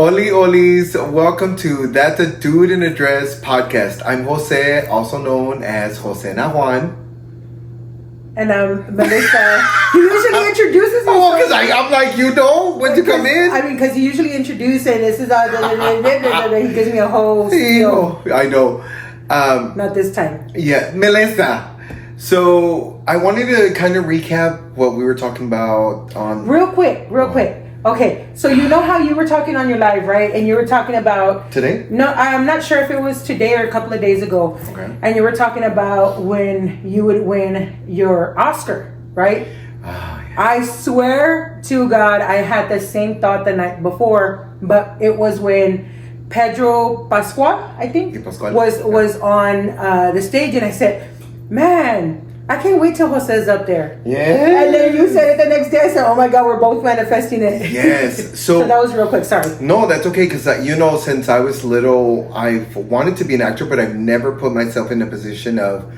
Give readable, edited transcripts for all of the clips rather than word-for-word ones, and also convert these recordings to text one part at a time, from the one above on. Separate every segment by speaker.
Speaker 1: Oli Olis, welcome to That's a Dude in a Dress podcast. I'm Jose, also known as Jose Nahuan.
Speaker 2: And I'm Melissa. He usually introduces himself.
Speaker 1: Oh, because I'm like, you know, when to come in?
Speaker 2: I mean, because he usually introduces and this is he gives me a whole spiel.
Speaker 1: I know.
Speaker 2: Not this time.
Speaker 1: Yeah, Melissa. So I wanted to kind of recap what we were talking about on...
Speaker 2: Real quick. Okay, so you know how you were talking on your live, right? And you were talking about...
Speaker 1: Today?
Speaker 2: No, I'm not sure if it was today or a couple of days ago.
Speaker 1: Okay.
Speaker 2: And you were talking about when you would win your Oscar, right?
Speaker 1: Yeah.
Speaker 2: I swear to God, I had the same thought the night before, but it was when Pedro Pascual, I think, was on the stage, and I said, man, I can't wait till Jose's up there.
Speaker 1: Yeah.
Speaker 2: And then you said it the next day. I said, oh my God, we're both manifesting it.
Speaker 1: Yes.
Speaker 2: So that was real quick. Sorry.
Speaker 1: No, that's okay. Because, since I was little, I've wanted to be an actor, but I've never put myself in a position of,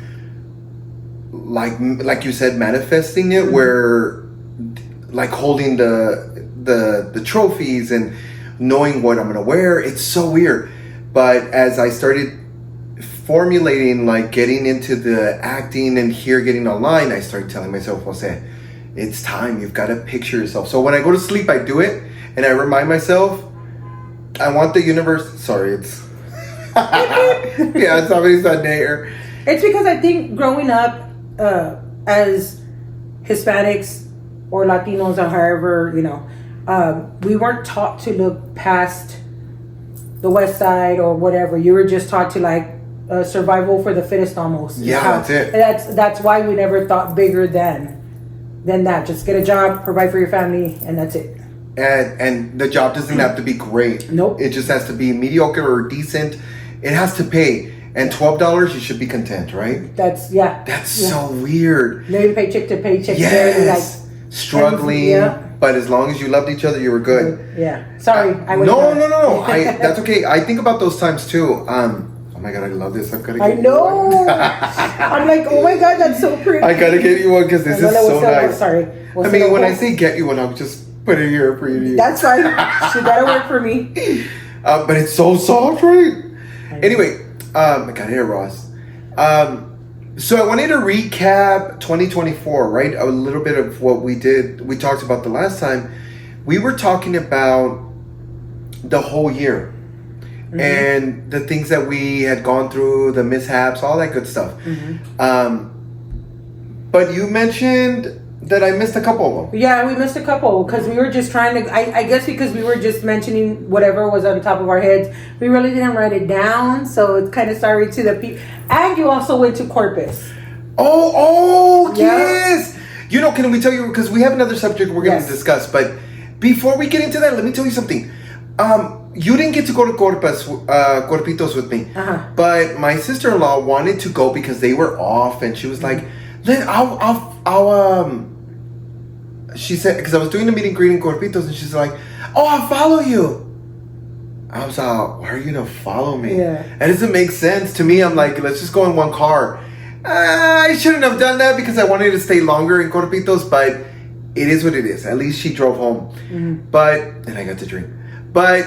Speaker 1: like you said, manifesting it, where, like, holding the trophies and knowing what I'm going to wear. It's so weird. But as I started formulating, like getting into the acting and getting online, I started telling myself, Jose, it's time. You've got to picture yourself. So when I go to sleep, I do it, and I remind myself, I want the universe. Sorry, it's yeah, somebody's on there.
Speaker 2: It's because I think growing up as Hispanics or Latinos or however, we weren't taught to look past the West Side or whatever. You were just taught to survival for the fittest almost.
Speaker 1: Yeah, that's it.
Speaker 2: That's why we never thought bigger than that. Just get a job, provide for your family, and that's it.
Speaker 1: And the job doesn't have to be great.
Speaker 2: Nope.
Speaker 1: It just has to be mediocre or decent. It has to pay. And $12, you should be content, right?
Speaker 2: That's
Speaker 1: so weird.
Speaker 2: Living paycheck to paycheck.
Speaker 1: Yes. Struggling. But as long as you loved each other, you were good.
Speaker 2: Yeah. Sorry.
Speaker 1: No. That's okay. I think about those times too. Oh my God, I love this. I've got to get
Speaker 2: you one. I'm like, oh my God, that's so pretty.
Speaker 1: I got to get you one because this is so nice.
Speaker 2: Sorry.
Speaker 1: When I say get you one, I'll just put it here for you.
Speaker 2: That's fine. She gotta work for me.
Speaker 1: But it's so soft, right? Anyway, I got here, Ross. So I wanted to recap 2024, right? A little bit of what we did. We talked about the last time. We were talking about the whole year. Mm-hmm. And the things that we had gone through, the mishaps, all that good stuff. Mm-hmm. But you mentioned that I missed a couple of them.
Speaker 2: Yeah, we missed a couple because we were just trying to, I guess because we were just mentioning whatever was on top of our heads. We really didn't write it down. So it's kind of sorry to the people. And you also went to Corpus.
Speaker 1: Oh, yes. Can we tell you, because we have another subject we're going to discuss. But before we get into that, let me tell you something. You didn't get to go to Corpitos with me, but my sister-in-law wanted to go because they were off, and she was like, she said, because I was doing a meet and greet in Corpitos, and she's like, oh, I'll follow you. I was like, why are you going to follow me?
Speaker 2: Yeah.
Speaker 1: It doesn't make sense to me. I'm like, let's just go in one car. I shouldn't have done that because I wanted to stay longer in Corpitos, but it is what it is. At least she drove home. Mm-hmm. And I got to drink. But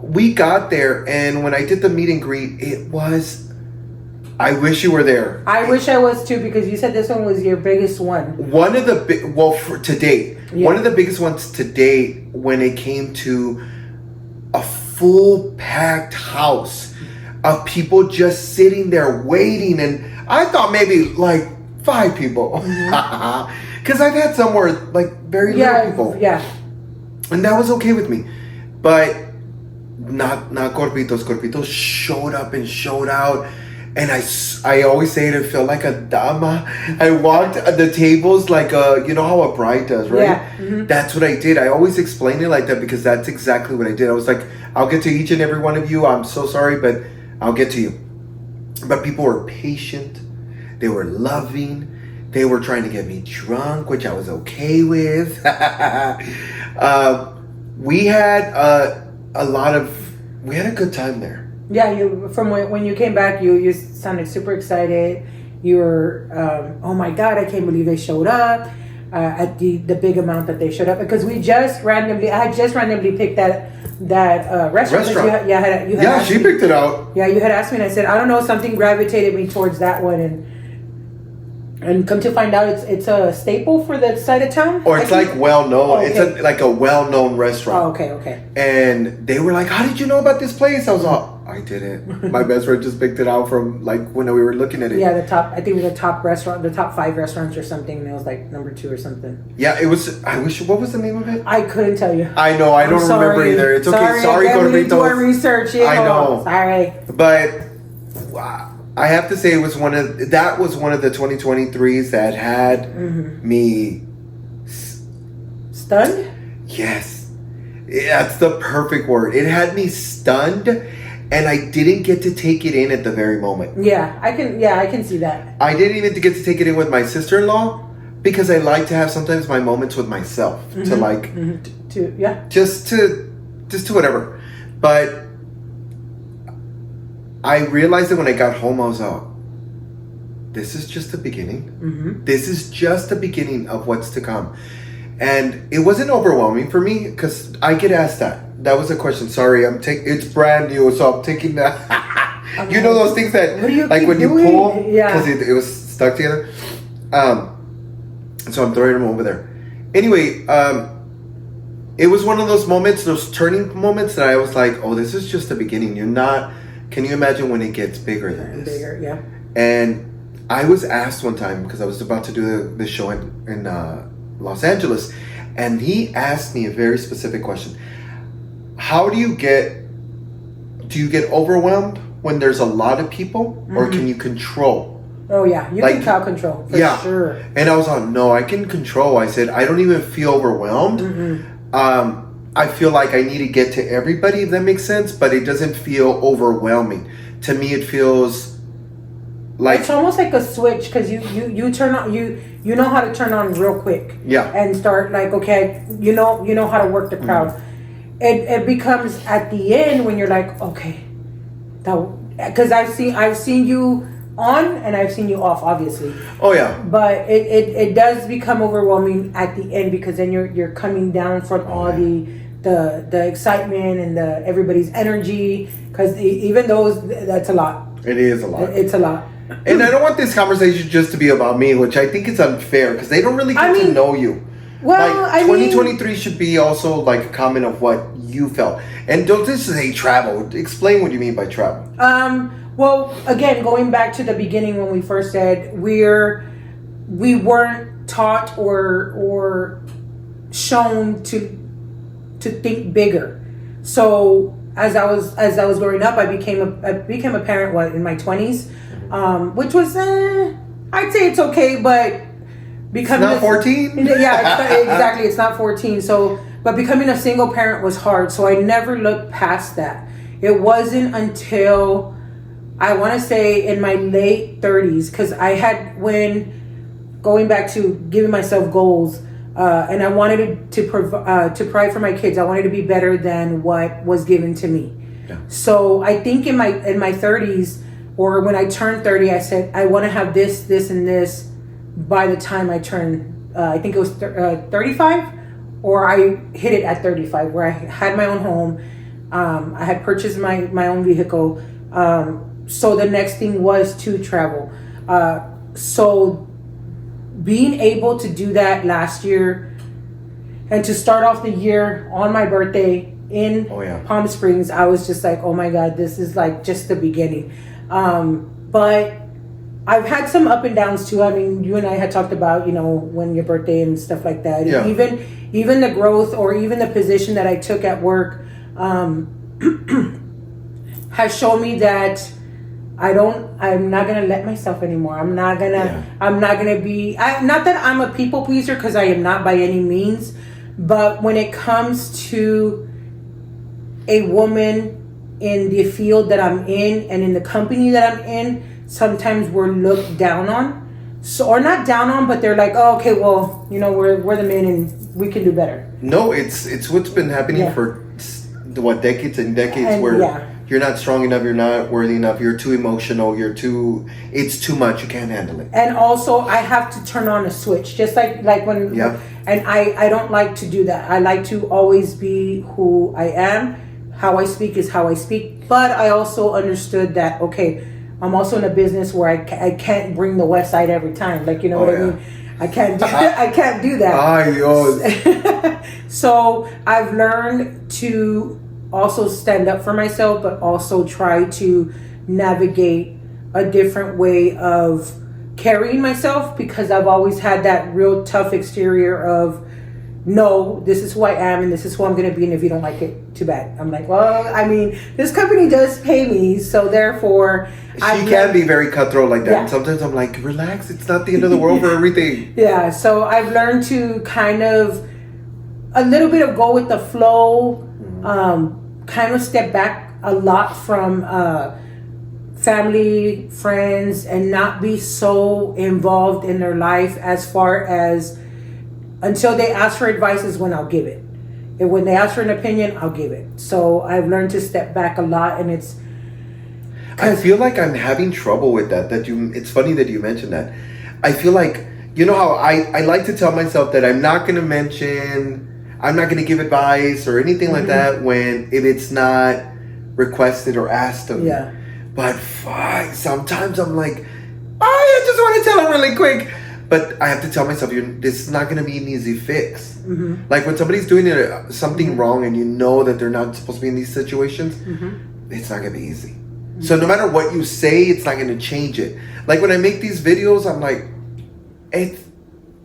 Speaker 1: we got there, and when I did the meet and greet, it was, I wish you were there.
Speaker 2: I wish I was too, because you said this one was your biggest one.
Speaker 1: One of the to date. Yeah. One of the biggest ones to date when it came to a full packed house of people just sitting there waiting, and I thought maybe like 5 people. Because I've had somewhere like very little people.
Speaker 2: Yeah.
Speaker 1: And that was okay with me. But not Corpitos. Corpitos showed up and showed out. And I always say it felt like a dama. I walked the tables like how a bride does, right?
Speaker 2: Yeah. Mm-hmm.
Speaker 1: That's what I did. I always explain it like that because that's exactly what I did. I was like, I'll get to each and every one of you. I'm so sorry, but I'll get to you. But people were patient. They were loving. They were trying to get me drunk, which I was okay with. We had we had a good time there.
Speaker 2: Yeah, when you came back, you sounded super excited. You were, oh my God, I can't believe they showed up. at the big amount that they showed up, because I just randomly picked that restaurant. You had asked
Speaker 1: she
Speaker 2: me.
Speaker 1: picked it out.
Speaker 2: Yeah, you had asked me, and I said, I don't know, something gravitated me towards that one, and come to find out, it's a staple for the side of town.
Speaker 1: Or it's like well known.
Speaker 2: Oh, okay.
Speaker 1: It's like a well known restaurant.
Speaker 2: Oh, okay.
Speaker 1: And they were like, "How did you know about this place?" I was like, "I didn't. My best friend just picked it out from like when we were looking at it."
Speaker 2: Yeah, I think it was the top restaurant, the top 5 restaurants or something. And it was like number 2 or something.
Speaker 1: Yeah, it was. I wish. What was the name of it?
Speaker 2: I couldn't tell you.
Speaker 1: I know. I don't remember either. It's okay. Sorry,
Speaker 2: go to do our
Speaker 1: Gorditos.
Speaker 2: research.
Speaker 1: I know.
Speaker 2: Sorry,
Speaker 1: but I have to say it was one of the 2023s that had me
Speaker 2: stunned.
Speaker 1: Yes, that's the perfect word. It had me stunned, and I didn't get to take it in at the very moment.
Speaker 2: Yeah, I can see that.
Speaker 1: I didn't even get to take it in with my sister-in-law because I like to have sometimes my moments with myself to like just to whatever. But I realized that when I got home, I was like, this is just the beginning. This is just the beginning of what's to come. And it wasn't overwhelming for me because I get asked that. That was a question. Sorry, it's brand new, so I'm taking that. You know those things that, like when you pull, because it was stuck together. So I'm throwing them over there. Anyway, it was one of those moments, those turning moments that I was like, oh, this is just the beginning. Can you imagine when it gets bigger than this?
Speaker 2: Bigger, yeah.
Speaker 1: And I was asked one time, because I was about to do the show in Los Angeles, and he asked me a very specific question. How do you get overwhelmed when there's a lot of people, or can you control?
Speaker 2: Oh yeah, you can crowd control, for sure.
Speaker 1: And I was like, no, I can control. I said, I don't even feel overwhelmed. I feel like I need to get to everybody, if that makes sense, but it doesn't feel overwhelming. To me, it feels like
Speaker 2: it's almost like a switch, because you turn on, you know how to turn on real quick.
Speaker 1: Yeah.
Speaker 2: And start like, okay, you know how to work the crowd. It becomes at the end when you're like, okay, because I've seen you on and I've seen you off, obviously.
Speaker 1: Oh yeah.
Speaker 2: But it does become overwhelming at the end, because then you're coming down from all the excitement and everybody's energy, because even those, that's a lot.
Speaker 1: It is a lot.
Speaker 2: It's a lot.
Speaker 1: And I don't want this conversation just to be about me, which I think is unfair, because they don't really get to know you.
Speaker 2: Well,
Speaker 1: like 2023 should be also like a comment of what you felt. And don't just say travel. Explain what you mean by travel.
Speaker 2: Well, again, going back to the beginning when we first said we weren't taught or shown to think bigger. So as I was growing up, I became a parent in my 20s, which was I'd say it's okay, but becoming
Speaker 1: it's not 14.
Speaker 2: Yeah, exactly. It's not 14. So, but becoming a single parent was hard. So I never looked past that. It wasn't until I want to say in my late 30s, because I had, when going back to giving myself goals, and I wanted to provide for my kids. I wanted to be better than what was given to me. Yeah. So I think in my 30s, or when I turned 30, I said I want to have this, and this by the time I turned, I think it was 35, or I hit it at 35, where I had my own home. I had purchased my own vehicle. So the next thing was to travel. So being able to do that last year, and to start off the year on my birthday in Palm Springs, I was just like, oh my God, this is like just the beginning. But I've had some up and downs too. I mean, you and I had talked about, when your birthday and stuff like that. Yeah. Even the growth, or even the position that I took at work, has shown me that I'm not gonna let myself anymore. I'm not gonna be, not that I'm a people pleaser, because I am not by any means, but when it comes to a woman in the field that I'm in and in the company that I'm in, sometimes we're looked down on. So, or not down on, but they're like, oh, okay, well, we're the men and we can do better.
Speaker 1: No, it's what's been happening for decades and decades, where you're not strong enough, you're not worthy enough, you're too emotional, it's too much, you can't handle it.
Speaker 2: And also, I have to turn on a switch, just like when.
Speaker 1: Yeah.
Speaker 2: And I don't like to do that. I like to always be who I am. How I speak is how I speak. But I also understood that, okay, I'm also in a business where I can't bring the West Side every time. Like, you know what I mean? I can't do I can't do that.
Speaker 1: Ay, Dios.
Speaker 2: So I've learned to also stand up for myself, but also try to navigate a different way of carrying myself, because I've always had that real tough exterior of, no, this is who I am and this is who I'm going to be, and if you don't like it, too bad. I'm like, well, I mean, this company does pay me, so therefore
Speaker 1: She can be very cutthroat like that.
Speaker 2: Yeah.
Speaker 1: And sometimes I'm like, relax, it's not the end of the world for everything.
Speaker 2: Yeah, so I've learned to kind of a little bit of go with the flow, kind of step back a lot from family, friends, and not be so involved in their life, as far as until they ask for advice is when I'll give it. And when they ask for an opinion, I'll give it. So I've learned to step back a lot, and it's...
Speaker 1: I feel like I'm having trouble with that. It's funny that you mentioned that. I feel like, you know how I like to tell myself that I'm not going to give advice or anything like that if it's not requested or asked of me. But fuck, sometimes I'm like, I just want to tell them really quick. But I have to tell myself, this is not going to be an easy fix. Like when somebody's doing something wrong and you know that they're not supposed to be in these situations, it's not going to be easy. So no matter what you say, it's not going to change it. Like when I make these videos, I'm like,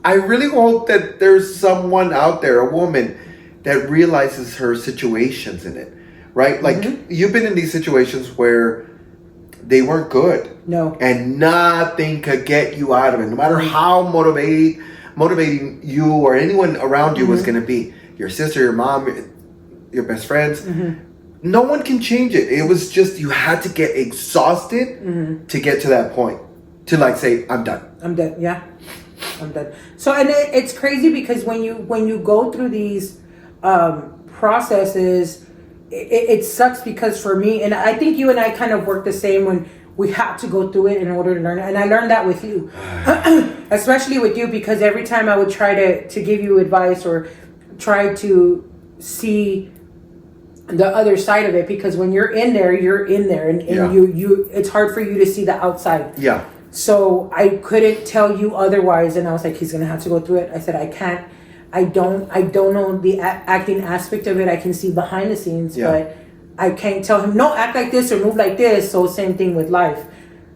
Speaker 1: I really hope that there's someone out there, a woman, that realizes her situations in it, right? Like you've been in these situations where they weren't good.
Speaker 2: No.
Speaker 1: And nothing could get you out of it. No matter how motivating you or anyone around you was going to be. Your sister, your mom, your best friends. No one can change it. It was just, you had to get exhausted to get to that point. To like say, I'm done.
Speaker 2: I'm done. Yeah. I'm done. So, and it's crazy because when you go through these processes, it sucks, because for me, and I think you and I kind of work the same, when we have to go through it in order to learn it. And I learned that with you, especially with you, because every time I would try to give you advice or try to see the other side of it, because when you're in there, and you it's hard for you to see the outside.
Speaker 1: Yeah.
Speaker 2: So I couldn't tell you otherwise, and I was like, he's gonna have to go through it. I said, I can't. I don't know the acting aspect of it. I can see behind the scenes, but I can't tell him, no, act like this or move like this. So same thing with life.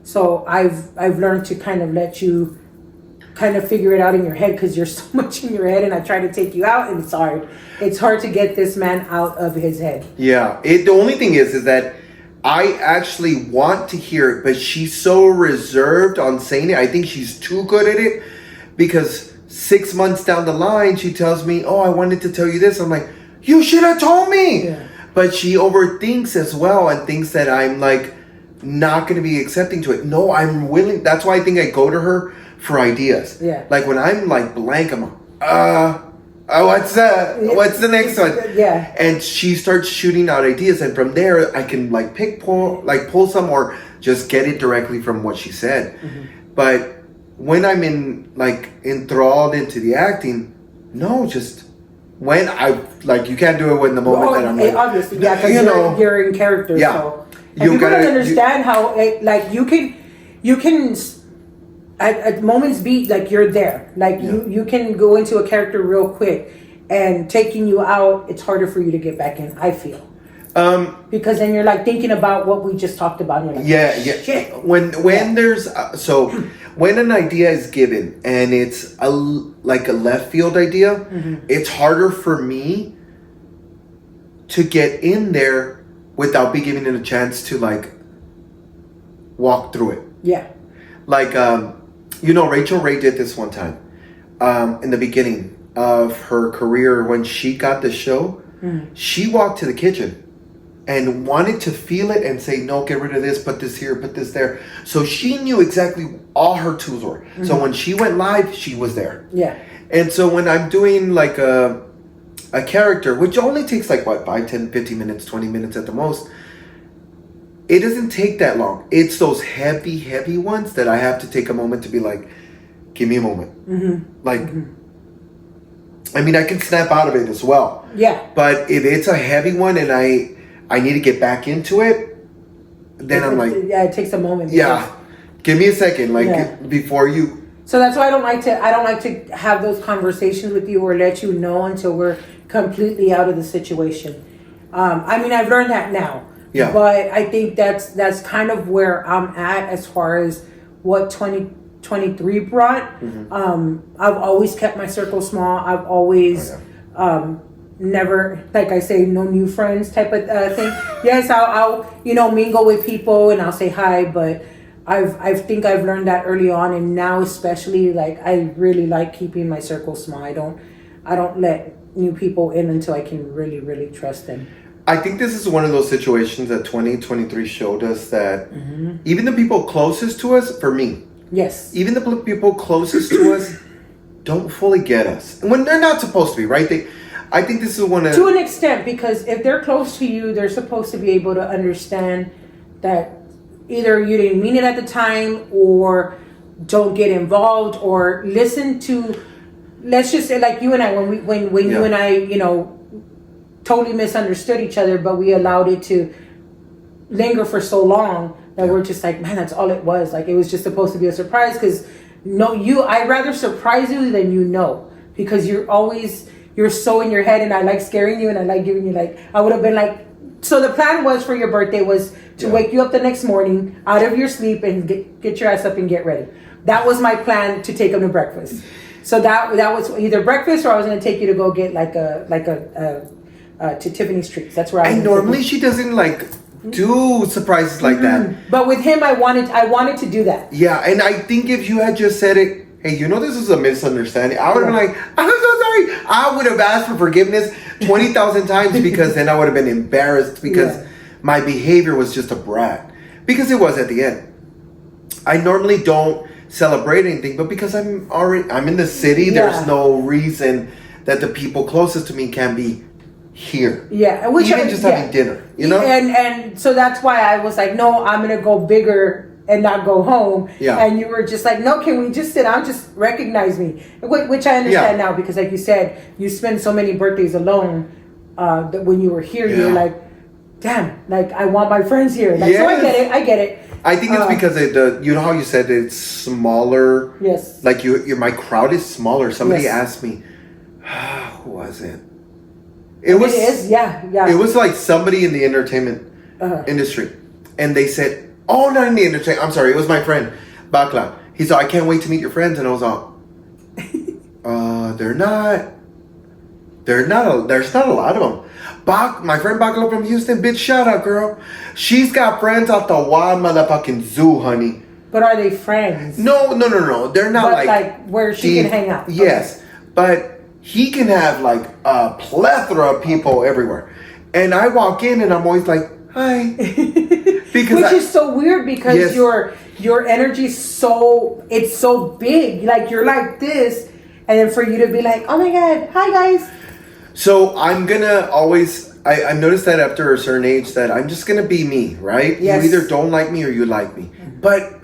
Speaker 2: So I've learned to kind of let you kind of figure it out in your head, because you're so much in your head, and I try to take you out, and it's hard. It's hard to get this man out of his head. Yeah.
Speaker 1: The only thing is that I actually want to hear it, but she's so reserved on saying it. I think she's too good at it, because 6 months down the line, she tells me, oh, I wanted to tell you this. I'm like, you should have told me. Yeah. But she overthinks as well, and thinks that I'm like not going to be accepting to it. No, I'm willing. That's why I think I go to her for ideas.
Speaker 2: Yeah.
Speaker 1: Like when I'm like blank, I'm what's the next one?
Speaker 2: Yeah.
Speaker 1: And she starts shooting out ideas, and from there I can like pull some, or just get it directly from what she said. But when I'm enthralled into the acting, no, just when I like, you can't do it when the moment that I'm like,
Speaker 2: obviously, yeah, because you're in character.
Speaker 1: Yeah.
Speaker 2: So and people don't understand how you can at moments be like, you're there, like you can go into a character real quick, and taking you out, it's harder for you to get back in, I feel. Because then you're like thinking about what we just talked about, and you're like, shit. When
Speaker 1: there's when an idea is given and it's a left field idea, it's harder for me to get in there without be given it a chance to like walk through it.
Speaker 2: Yeah.
Speaker 1: Like Rachel Ray did this one time in the beginning of her career. When she got the show, she walked to the kitchen and wanted to feel it and say, no, get rid of this, put this here, put this there. So she knew exactly all her tools were. So when she went live, she was there.
Speaker 2: Yeah.
Speaker 1: And so when I'm doing like a character, which only takes like 5, 10, 15 minutes, 20 minutes at the most, it doesn't take that long. It's those heavy ones that I have to take a moment to be like, give me a moment.
Speaker 2: Mm-hmm.
Speaker 1: Like, I mean, I can snap out of it as well.
Speaker 2: Yeah.
Speaker 1: But if it's a heavy one and I need to get back into it, then I'm like,
Speaker 2: yeah, it takes a moment.
Speaker 1: Yeah, give me a second, like before you.
Speaker 2: So that's why I don't like to have those conversations with you or let you know until we're completely out of the situation. I mean, I've learned that now.
Speaker 1: Yeah.
Speaker 2: But I think that's kind of where I'm at as far as what 2023 brought.
Speaker 1: Mm-hmm.
Speaker 2: I've always kept my circle small. I've always never, like I say, no new friends type of thing. Yes, I'll mingle with people and I'll say hi, but I think I've learned that early on, and now especially, like, I really like keeping my circle small. I don't let new people in until I can really, really trust them.
Speaker 1: I think this is one of those situations that 2023 showed us that even the people closest to us, for me,
Speaker 2: yes,
Speaker 1: even the people closest to us don't fully get us when they're not supposed to be, right? I think this is one of...
Speaker 2: To an extent, because if they're close to you, they're supposed to be able to understand that either you didn't mean it at the time, or don't get involved, or listen to, let's just say, like you and I, when you and I, totally misunderstood each other, but we allowed it to linger for so long that we're just like, man, that's all it was. Like, it was just supposed to be a surprise, because I'd rather surprise you than because you're so in your head, and I like scaring you, and I like giving you, like, I would have been like, so the plan was for your birthday was to wake you up the next morning out of your sleep and get your ass up and get ready. That was my plan, to take them to breakfast. So that was either breakfast, or I was going to take you to go get to Tiffany's Treats. That's where I was.
Speaker 1: And normally she doesn't like do surprises like that.
Speaker 2: But with him, I wanted to do that.
Speaker 1: Yeah, and I think if you had just said it, hey, this is a misunderstanding, I would have been like, I'm so sorry. I would have asked for forgiveness 20,000 times, because then I would have been embarrassed, because my behavior was just a brat. Because it was at the end. I normally don't celebrate anything, but because I'm in the city, there's no reason that the people closest to me can be here.
Speaker 2: Yeah,
Speaker 1: even just having dinner,
Speaker 2: And so that's why I was like, no, I'm gonna go bigger and not go home.
Speaker 1: Yeah.
Speaker 2: And you were just like, no, can we just sit down? Just recognize me. Which I understand now, because like you said, you spend so many birthdays alone that when you were here, you were like, damn, like, I want my friends here. Like, so I get it.
Speaker 1: I think it's because how you said it's smaller.
Speaker 2: Yes.
Speaker 1: Like my crowd is smaller. Somebody asked me, who was it? It was like somebody in the entertainment industry, and they said, "Oh, not in the entertainment. I'm sorry, it was my friend Bakla." He said, "I can't wait to meet your friends," and I was all, "They're not. There's not a lot of them." My friend Bakla from Houston, bitch, shout out, girl. She's got friends at the wild motherfucking zoo, honey.
Speaker 2: But are they friends?
Speaker 1: No. They're not
Speaker 2: like where she can hang out.
Speaker 1: Yes, but he can have like a plethora of people everywhere, and I walk in and I'm always like, hi,
Speaker 2: which is so weird, because your energy is so big, like you're like this, and then for you to be like, oh my god, hi guys.
Speaker 1: So I'm gonna always, I've noticed that after a certain age that I'm just gonna be me, right?
Speaker 2: Yes.
Speaker 1: You either don't like me or you like me, but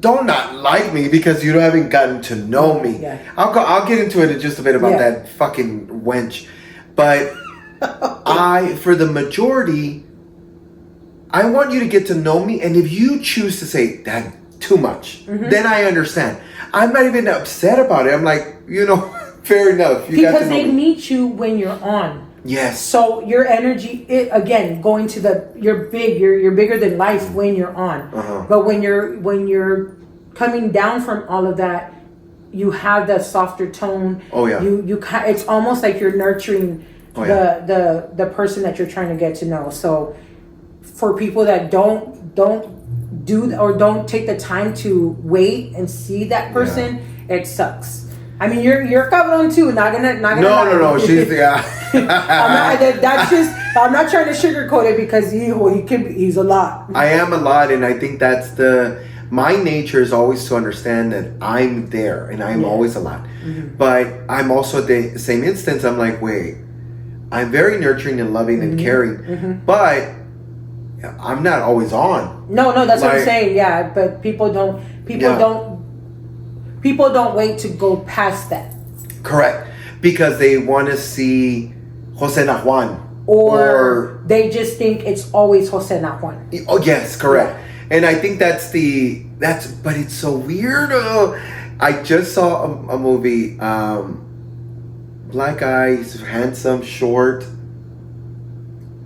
Speaker 1: don't not like me because you haven't gotten to know me.
Speaker 2: Yeah.
Speaker 1: I'll get into it in just a bit about that fucking wench, but for the majority, I want you to get to know me, and if you choose to say that too much, then I understand. I'm not even upset about it. I'm like, fair enough.
Speaker 2: Because they meet you when you're on.
Speaker 1: Yes.
Speaker 2: So your energy, again, going to you're bigger than life when you're on. But when you're coming down from all of that, you have that softer tone.
Speaker 1: Oh yeah.
Speaker 2: It's almost like you're nurturing the person that you're trying to get to know. So for people that don't do or don't take the time to wait and see that person, it sucks. I mean, you're cabrón too. Not gonna.
Speaker 1: No. She's
Speaker 2: I'm not trying to sugarcoat it, because he's a lot.
Speaker 1: I am a lot, and I think that's my nature is always to understand that I'm there and I'm always a lot. But I'm also at the same instance, I'm like, wait, I'm very nurturing and loving and caring, but I'm not always on.
Speaker 2: No, that's what I'm
Speaker 1: Like-
Speaker 2: saying. Yeah, but people don't wait to go past that.
Speaker 1: Correct. Because they want to see Jose Nahuan.
Speaker 2: Or they just think it's always Jose Nahuan.
Speaker 1: Oh, yes, correct. Yeah. And I think but it's so weird. I just saw a movie, black guy, he's handsome, short.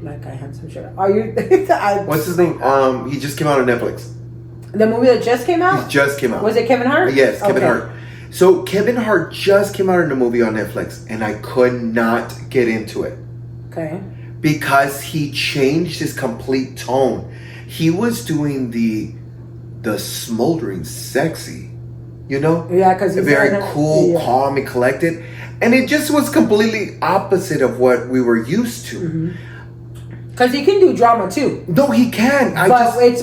Speaker 2: Black guy, handsome, short. Are you?
Speaker 1: What's his name? He just came out on Netflix.
Speaker 2: The movie that just came out?
Speaker 1: He just came out.
Speaker 2: Was it Kevin Hart?
Speaker 1: Yes, Kevin Hart. So Kevin Hart just came out in a movie on Netflix, and I could not get into it.
Speaker 2: Okay.
Speaker 1: Because he changed his complete tone. He was doing the smoldering sexy, you know?
Speaker 2: Yeah, because he's
Speaker 1: very cool, calm, and collected. And it just was completely opposite of what we were used to.
Speaker 2: Because he can do drama too.
Speaker 1: No, he can.
Speaker 2: It's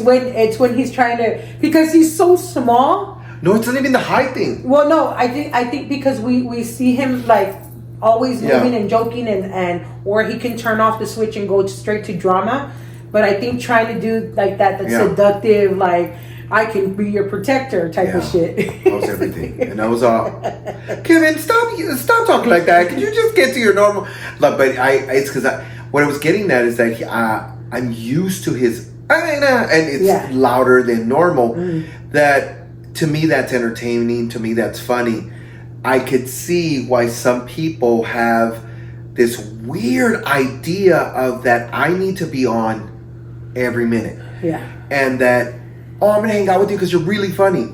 Speaker 2: when he's trying to, because he's so small.
Speaker 1: No, it's not even the height thing.
Speaker 2: Well, no, I think because we see him like always moving and joking and or he can turn off the switch and go straight to drama. But I think trying to do like that seductive, like I can be your protector type of shit.
Speaker 1: That was everything. And I was all, Kevin, stop talking like that. Can you just get to your normal? But it's because what I was getting at is that I'm used to his, and it's louder than normal. That to me, that's entertaining. To me, that's funny. I could see why some people have this weird idea of that I need to be on every minute.
Speaker 2: Yeah.
Speaker 1: And that, I'm going to hang out with you because you're really funny.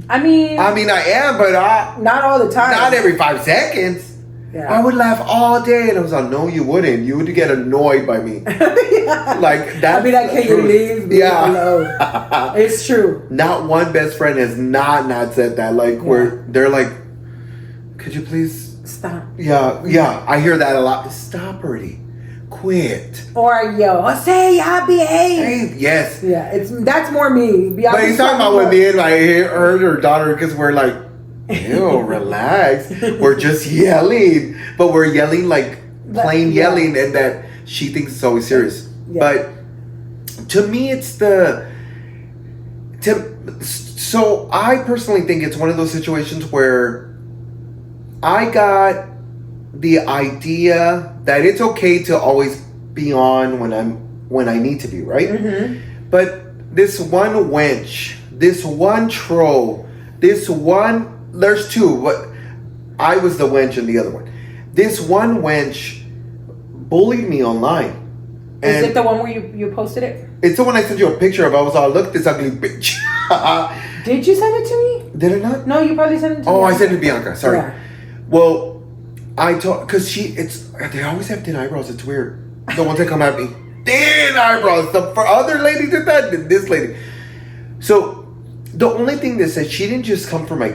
Speaker 2: I mean, I
Speaker 1: am, but
Speaker 2: not all the time.
Speaker 1: Not every 5 seconds. Yeah. I would laugh all day, and I was like, no, you wouldn't. You would get annoyed by me. Like that.
Speaker 2: I'd be like, can you leave me alone? It's true.
Speaker 1: Not one best friend has not said that. Like where they're like, could you please
Speaker 2: stop?
Speaker 1: Yeah. I hear that a lot. Stop already. Quit.
Speaker 2: Or Jose, y'all behave.
Speaker 1: Yes.
Speaker 2: Yeah, that's more me.
Speaker 1: But he's talking about when me and her daughter, because we're like, ew, relax. We're just yelling. But we're yelling like plain yelling, and that she thinks it's always serious. Yeah. But to me, so I personally think it's one of those situations where I got the idea that it's okay to always be on when I need to be, right? Mm-hmm. But this one wench, this one troll, there's two, but I was the wench and the other one. This one wench bullied me online.
Speaker 2: Is it the one where you posted it?
Speaker 1: It's the one I sent you a picture of. I was all, look at this ugly bitch.
Speaker 2: Did you send it to me?
Speaker 1: Did I not?
Speaker 2: No, you probably sent it to me.
Speaker 1: Oh, I sent it to Bianca. Sorry.
Speaker 2: Yeah.
Speaker 1: Well, I told, because they always have thin eyebrows. It's weird. The ones that come at me. Thin eyebrows. For other ladies did that, than this lady. So, the only thing that said, she didn't just come for my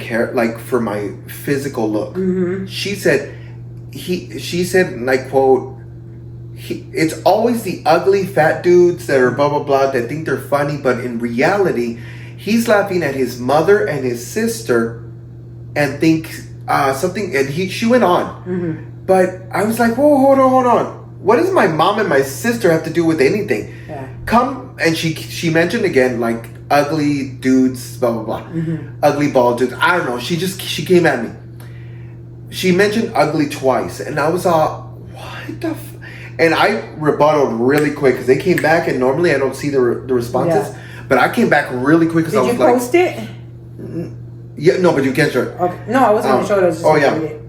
Speaker 1: for my physical look. Mm-hmm. She said, and I quote, it's always the ugly fat dudes that are blah, blah, blah, that think they're funny, but in reality, he's laughing at his mother and his sister and think something, and she went on. Mm-hmm. But I was like, whoa, hold on. What does my mom and my sister have to do with anything? Yeah. And she mentioned again, like, ugly dudes, blah, blah, blah. Mm-hmm. Ugly bald dudes. I don't know. She came at me. She mentioned ugly twice. And I was all, what the And I rebutted really quick because they came back, and normally I don't see the responses. Yeah. But I came back really quick because I was like...
Speaker 2: Did you post it?
Speaker 1: Yeah, no, but you can't show it.
Speaker 2: Okay. No, I wasn't going to show it. I was just
Speaker 1: it.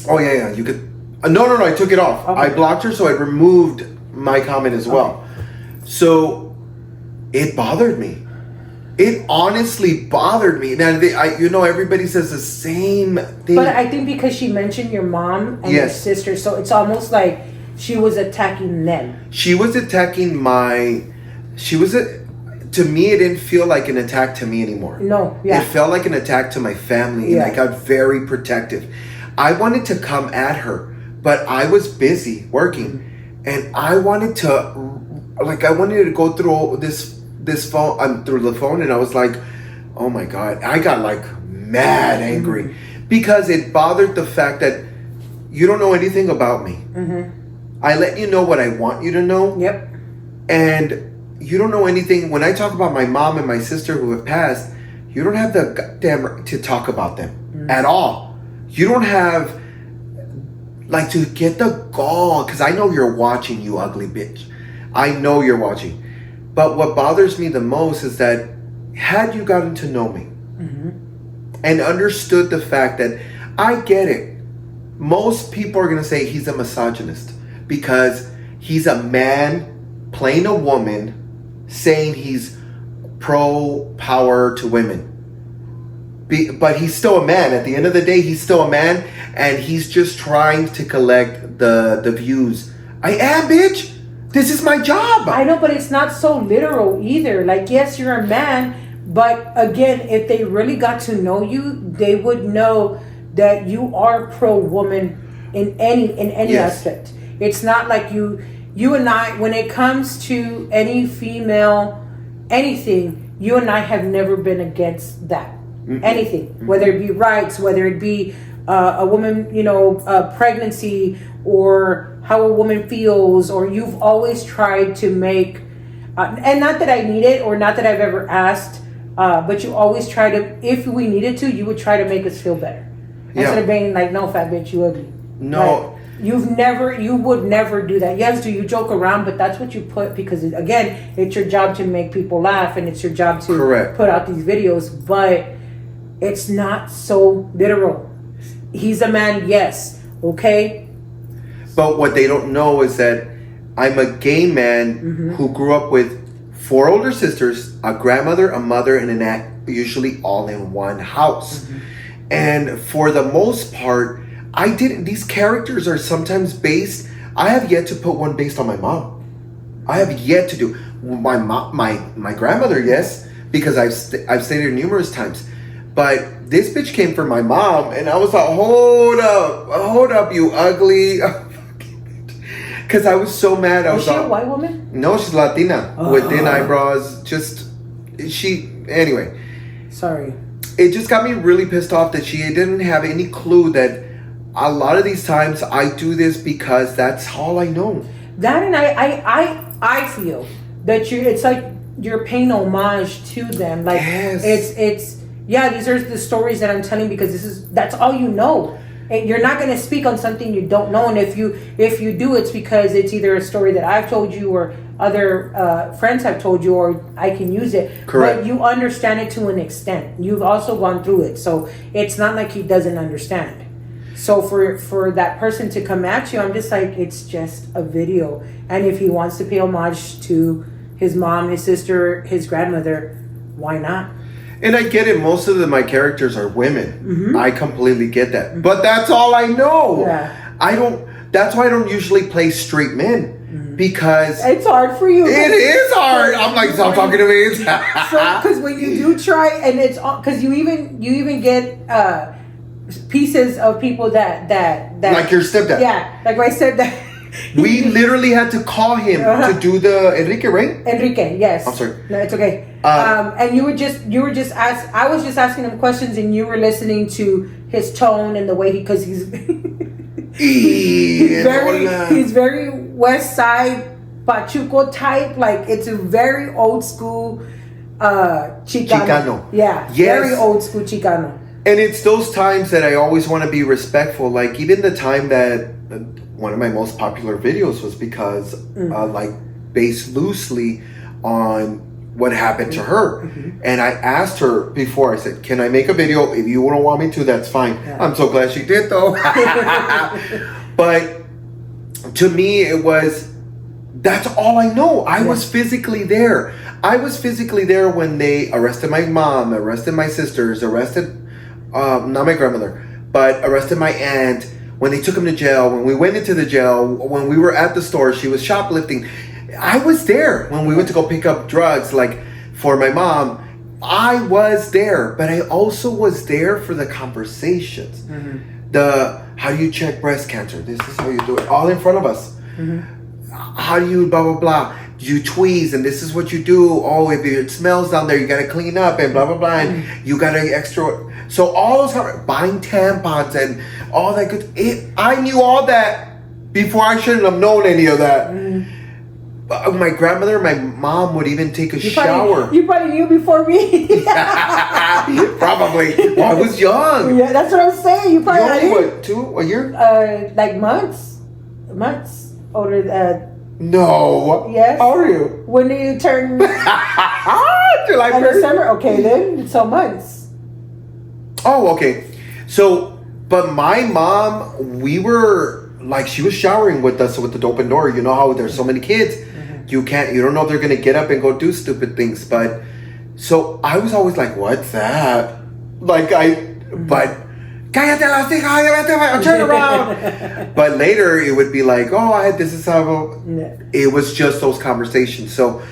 Speaker 1: Oh, yeah. You could... No, I took it off. Okay. I blocked her, so I removed my comment as well. Okay. So, it bothered me. It honestly bothered me. Now, everybody says the same thing.
Speaker 2: But I think because she mentioned your mom and your sister, so it's almost like she was attacking them.
Speaker 1: She was attacking to me, it didn't feel like an attack to me anymore.
Speaker 2: No, yeah.
Speaker 1: It felt like an attack to my family, and I got very protective. I wanted to come at her, but I was busy working, and I wanted to go through this phone, through the phone, and I was like, oh my God. I got like mad angry because it bothered the fact that you don't know anything about me. Mm-hmm. I let you know what I want you to know.
Speaker 2: Yep.
Speaker 1: And you don't know anything. When I talk about my mom and my sister who have passed, you don't have the goddamn right to talk about them at all. You don't have, like, to get the gall, because I know you're watching, you ugly bitch. I know you're watching. But what bothers me the most is that had you gotten to know me and understood the fact that I get it. Most people are going to say he's a misogynist because he's a man playing a woman saying he's pro power to women. But he's still a man. At the end of the day, he's still a man, and he's just trying to collect the views. I am, bitch. This is my job.
Speaker 2: I know, but it's not so literal either. Like, yes, you're a man, but again, if they really got to know you, they would know that you are pro woman in any aspect. It's not like you and I, when it comes to any female anything, you and I have never been against that. Anything, whether it be rights, whether it be a woman, pregnancy, or how a woman feels, or you've always tried to make, and not that I need it or not that I've ever asked, but you always try to, if we needed to, you would try to make us feel better. Instead of being like, no, fat bitch, you ugly.
Speaker 1: No.
Speaker 2: Like, you would never do that. Yes, do you joke around, but that's what you put, because again, it's your job to make people laugh, and it's your job to put out these videos, but it's not so literal. He's a man, yes, okay?
Speaker 1: But what they don't know is that I'm a gay man who grew up with 4 older sisters, a grandmother, a mother, and an aunt, usually all in one house. And for the most part, these characters are sometimes based, I have yet to put one based on my mom. I have yet to do. My mom, my grandmother, yes, because I've stated numerous times. But this bitch came from my mom, and I was like, hold up, you ugly. Because I was so mad.
Speaker 2: Was she a white woman?
Speaker 1: No, she's Latina with thin eyebrows. Anyway.
Speaker 2: Sorry.
Speaker 1: It just got me really pissed off that she didn't have any clue that a lot of these times I do this because that's all I know.
Speaker 2: That, and I feel that it's like you're paying homage to them. Like, it's these are the stories that I'm telling because that's all you know. And you're not going to speak on something you don't know, and if you do, it's because it's either a story that I've told you or other friends have told you, or I can use it.
Speaker 1: Correct.
Speaker 2: But you understand it to an extent. You've also gone through it, so it's not like he doesn't understand. So for that person to come at you, I'm just like, it's just a video, and if he wants to pay homage to his mom, his sister, his grandmother, why not?
Speaker 1: And I get it. Most of my characters are women. I completely get that. But that's all I know.
Speaker 2: Yeah.
Speaker 1: That's why I don't usually play straight men. Because
Speaker 2: it's hard for you.
Speaker 1: It is hard. I'm like, stop talking to me.
Speaker 2: Because when you do try, and it's because you even get pieces of people that
Speaker 1: like your stepdad.
Speaker 2: Yeah, like my stepdad.
Speaker 1: We literally had to call him to do the Enrique, right?
Speaker 2: Enrique, yes.
Speaker 1: I'm sorry.
Speaker 2: No, it's okay. And you were just I was just asking him questions, and you were listening to his tone and the way because he's he's very West Side Pachuco type. Like, it's a very old school Chicano. Yeah, yes. Very old school Chicano.
Speaker 1: And it's those times that I always want to be respectful. Like, even the time that one of my most popular videos was because based loosely on what happened to her. And I asked her before, I said, can I make a video? If you don't want me to, that's fine. Yeah. I'm so glad she did, though. But to me, that's all I know. I was physically there. I was physically there when they arrested my mom, arrested my sisters, arrested, not my grandmother, but arrested my aunt, when they took him to jail, when we went into the jail, when we were at the store, she was shoplifting. I was there when we went to go pick up drugs, like for my mom. I was there, but I also was there for the conversations. How do you check breast cancer? This is how you do it, all in front of us. How do you blah, blah, blah. You tweeze, and this is what you do. Oh, if it smells down there, you got to clean up, and blah, blah, blah. And you got to extra. So all those, buying tampons and all that good. I knew all that before I shouldn't have known any of that. My grandmother, my mom would even take a shower.
Speaker 2: You probably knew before me.
Speaker 1: Probably. Well, I was young.
Speaker 2: Yeah, that's what I'm saying. You probably
Speaker 1: what, a year?
Speaker 2: Like months older.
Speaker 1: No.
Speaker 2: Yes.
Speaker 1: How are you?
Speaker 2: When do you turn?
Speaker 1: July 1st.
Speaker 2: December. Okay, then so months.
Speaker 1: Oh, okay. So, but my mom, we were like, she was showering with us with the open door. You know how there's so many kids. You don't know if they're gonna get up and go do stupid things. But so I was always like, what's that? But cállate las hijas, turn around. But later it would be like, this is how it was just those conversations. So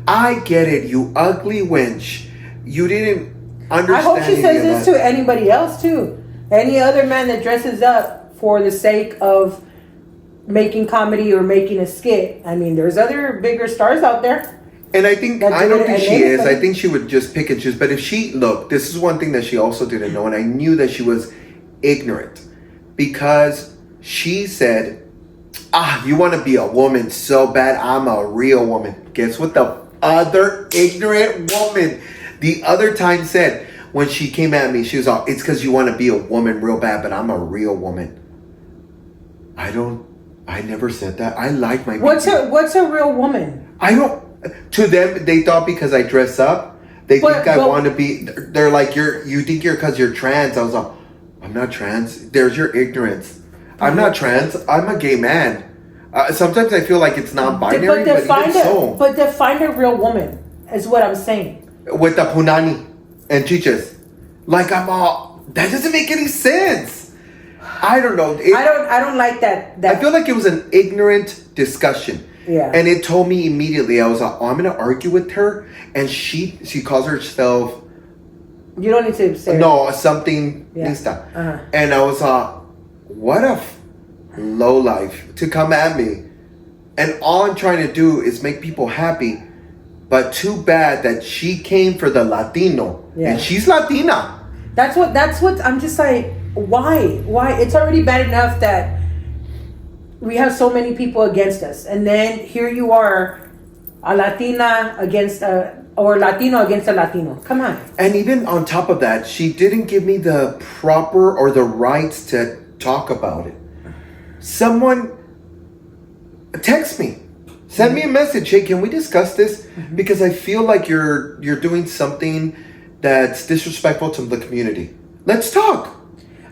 Speaker 1: I get it, you ugly wench. You didn't understand.
Speaker 2: I hope she says this to anybody else too. Any other man that dresses up for the sake of making comedy or making a skit. I mean, there's other bigger stars out there.
Speaker 1: And I don't think she is. I think she would just pick and choose. But if this is one thing that she also didn't know, and I knew that she was ignorant. Because she said, you want to be a woman so bad, I'm a real woman. Guess what the other ignorant woman the other time said when she came at me? She was all, it's because you want to be a woman real bad, but I'm a real woman. I never said that. I like my
Speaker 2: What's a real woman?
Speaker 1: I don't. To them, they thought because I dress up, they think I want to be. They're like, you think you're because you're trans. I was like, I'm not trans. There's your ignorance. I'm not trans. I'm a gay man. Sometimes I feel like it's not binary, but even so.
Speaker 2: But define a real woman is what I'm saying.
Speaker 1: With the punani and chiches, like that doesn't make any sense. I don't know.
Speaker 2: I don't like that.
Speaker 1: I feel like it was an ignorant discussion.
Speaker 2: Yeah.
Speaker 1: And it told me immediately, I was like, I'm going to argue with her. And she calls herself...
Speaker 2: You don't need to say...
Speaker 1: No, something...
Speaker 2: Yeah.
Speaker 1: Uh-huh. And I was like, what a low life to come at me. And all I'm trying to do is make people happy. But too bad that she came for the Latino. Yeah. And she's Latina.
Speaker 2: That's what I'm just like... Why? It's already bad enough that we have so many people against us, and then here you are, a Latina against or Latino against a Latino. Come on.
Speaker 1: And even on top of that, she didn't give me the proper or the rights to talk about it. Someone text me, send me a message. Hey, can we discuss this? Because I feel like you're doing something that's disrespectful to the community. Let's talk.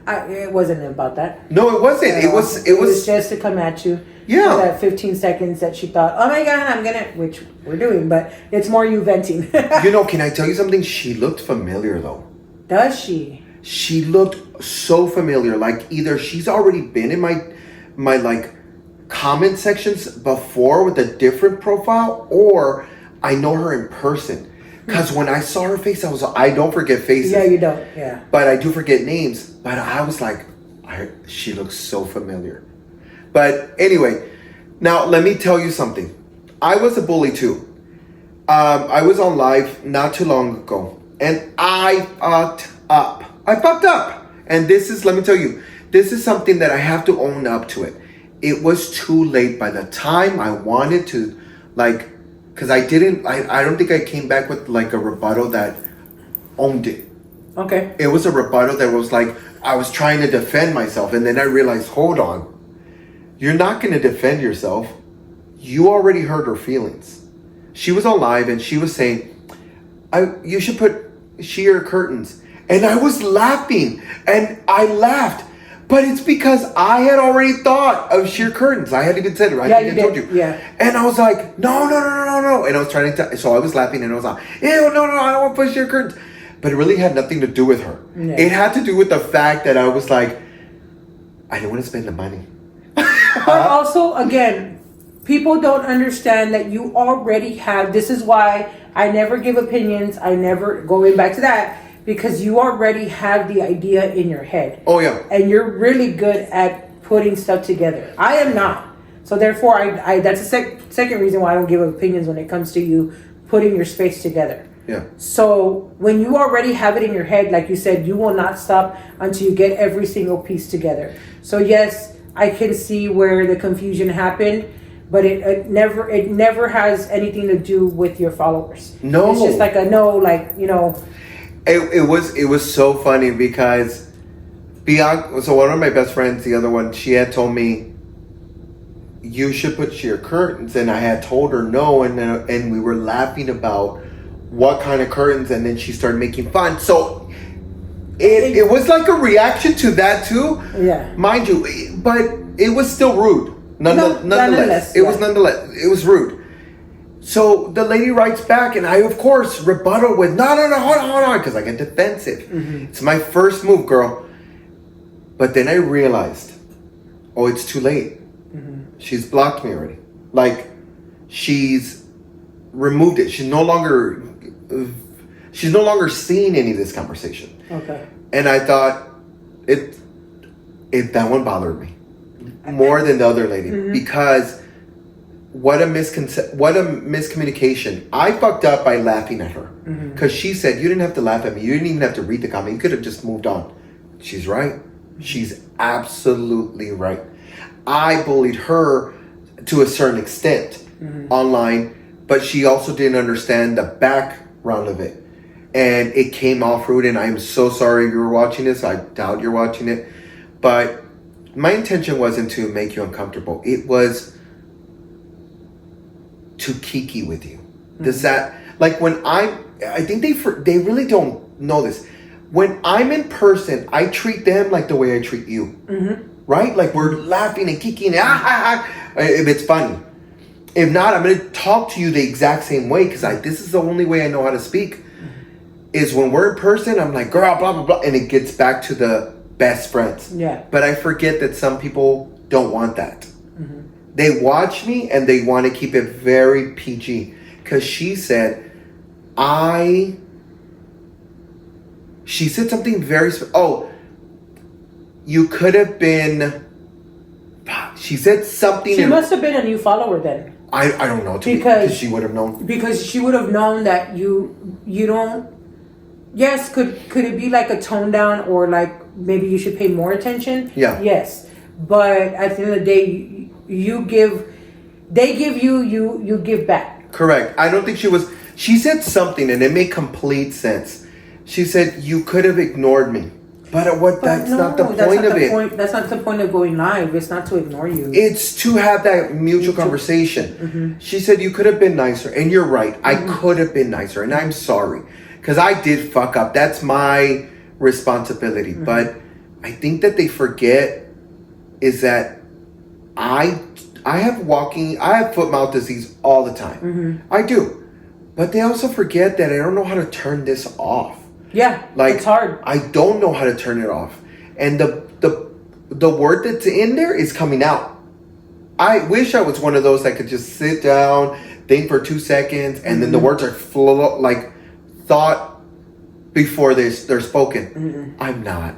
Speaker 2: It wasn't about that.
Speaker 1: No, it wasn't. It was
Speaker 2: just to come at you.
Speaker 1: Yeah.
Speaker 2: For that 15 seconds that she thought, oh my God, which we're doing, but it's more you venting.
Speaker 1: Can I tell you something? She looked familiar though.
Speaker 2: Does she?
Speaker 1: She looked so familiar. Like either she's already been in my like comment sections before with a different profile, or I know her in person. Because when I saw her face, I don't forget faces.
Speaker 2: Yeah, you don't. Yeah.
Speaker 1: But I do forget names. But I was like, she looks so familiar. But anyway, now let me tell you something. I was a bully too. I was on live not too long ago. And I fucked up. And let me tell you, this is something that I have to own up to it. It was too late by the time I wanted to, because I don't think I came back with like a rebuttal that owned it.
Speaker 2: Okay.
Speaker 1: It was a rebuttal that was like, I was trying to defend myself. And then I realized, hold on. You're not going to defend yourself. You already hurt her feelings. She was on live and she was saying, you should put sheer curtains. And I was laughing. And I laughed. But it's because I had already thought of sheer curtains. I hadn't even said it, right?
Speaker 2: Yeah,
Speaker 1: I told you.
Speaker 2: Yeah.
Speaker 1: And I was like, no. And I was trying to so I was laughing and I was like, ew, no, I don't want to put sheer curtains. But it really had nothing to do with her. Yeah. It had to do with the fact that I was like, I didn't want to spend the money.
Speaker 2: But also, again, people don't understand that you already have, this is why I never give opinions. I never, going back to that, because you already have the idea in your head.
Speaker 1: Oh, yeah.
Speaker 2: And you're really good at putting stuff together. I am not. So therefore, I that's the second reason why I don't give opinions when it comes to you putting your space together.
Speaker 1: Yeah.
Speaker 2: So when you already have it in your head, like you said, you will not stop until you get every single piece together. So yes, I can see where the confusion happened, but it never has anything to do with your followers.
Speaker 1: No.
Speaker 2: It's just like a no, like, you know.
Speaker 1: It was so funny because Bianca, so one of my best friends, the other one, she had told me, you should put your curtains, and I had told her no, and we were laughing about what kind of curtains, and then she started making fun. So it was like a reaction to that too.
Speaker 2: Yeah.
Speaker 1: Mind you, but it was still rude. Nonetheless. It was rude. So the lady writes back, and I, of course, rebuttal with, no, hold on, because I get defensive.
Speaker 2: Mm-hmm.
Speaker 1: It's my first move, girl. But then I realized, oh, it's too late. Mm-hmm. She's blocked me already. Like, she's removed it. She's no longer seeing any of this conversation.
Speaker 2: Okay.
Speaker 1: And I thought, that one bothered me more than the other lady. Mm-hmm. Because what a miscommunication. I fucked up by laughing at her. Because she said, you didn't have to laugh at me. You didn't even have to read the comment. You could have just moved on. She's right. She's absolutely right. I bullied her to a certain extent online, but she also didn't understand the background of it. And it came off rude, and I'm so sorry you were watching this. I doubt you're watching it. But my intention wasn't to make you uncomfortable. It was to kiki with you. Does that, like, when I think they really don't know this. When I'm in person, I treat them like the way I treat you. Mm-hmm. Right? Like, we're laughing and kicking. If it's funny. If not, I'm going to talk to you the exact same way, because this is the only way I know how to speak. Is when we're in person, I'm like, girl, blah, blah, blah. And it gets back to the best friends. Yeah. But I forget that some people don't want that. Mm-hmm. They watch me and they want to keep it very PG. Because she said something very... you could have been... She said something...
Speaker 2: She must have been a new follower then.
Speaker 1: I don't know. Because she would have known.
Speaker 2: Because she would have known that you don't... Yes, could it be like a tone down, or like maybe you should pay more attention? Yeah. Yes. But at the end of the day, they give you give back.
Speaker 1: Correct. I don't think she said something and it made complete sense. She said, you could have ignored me. But that's not the point of it.
Speaker 2: That's not the point of going live. It's not to ignore you.
Speaker 1: It's to have that mutual conversation. Mm-hmm. She said, you could have been nicer. And you're right. Mm-hmm. I could have been nicer. And I'm sorry. Because I did fuck up. That's my responsibility. Mm-hmm. But I think that they forget is that I have foot-mouth disease all the time. Mm-hmm. I do. But they also forget that I don't know how to turn this off.
Speaker 2: Yeah, like, it's hard.
Speaker 1: I don't know how to turn it off. And the word that's in there is coming out. I wish I was one of those that could just sit down, think for 2 seconds, and then the words are thought before they're spoken. Mm-hmm. I'm not.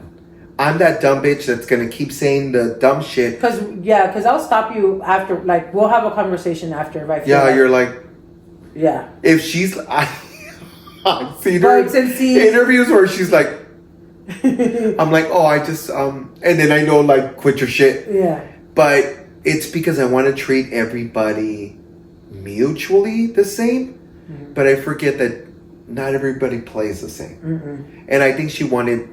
Speaker 1: I'm that dumb bitch that's going to keep saying the dumb shit.
Speaker 2: Because I'll stop you after, like, we'll have a conversation after if I feel
Speaker 1: you're like...
Speaker 2: Yeah.
Speaker 1: If she's... I've seen her interviews where she's like... I'm like, oh, I just... And then I know, like, quit your shit. Yeah. But it's because I want to treat everybody mutually the same. Mm-hmm. But I forget that not everybody plays the same. Mm-hmm. And I think she wanted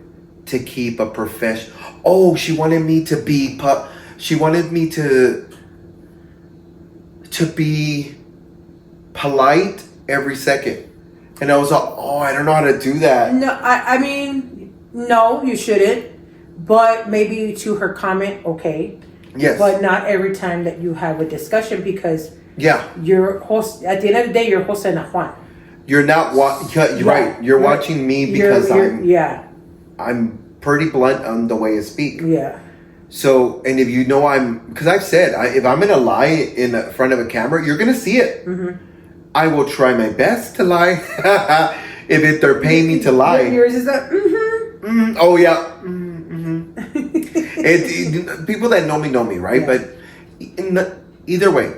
Speaker 1: to keep a profession. Oh, she wanted me to be... She wanted me to be polite every second. And I was like, oh, I don't know how to do that.
Speaker 2: No, I mean, no, you shouldn't. But maybe to her comment, okay. Yes. But not every time that you have a discussion, because you're host. At the end of the day, you're hosting a Juan.
Speaker 1: You're not you're right. You're watching me because I'm pretty blunt on the way I speak. Yeah. So, and if you know because I've said, if I'm gonna lie in front of a camera, you're gonna see it. Mm-hmm. I will try my best to lie. if they're paying me to lie.
Speaker 2: Yours is that. Mm-hmm.
Speaker 1: Mm-hmm. Oh yeah. Mm-hmm. People that know me, right? Yeah. But either way,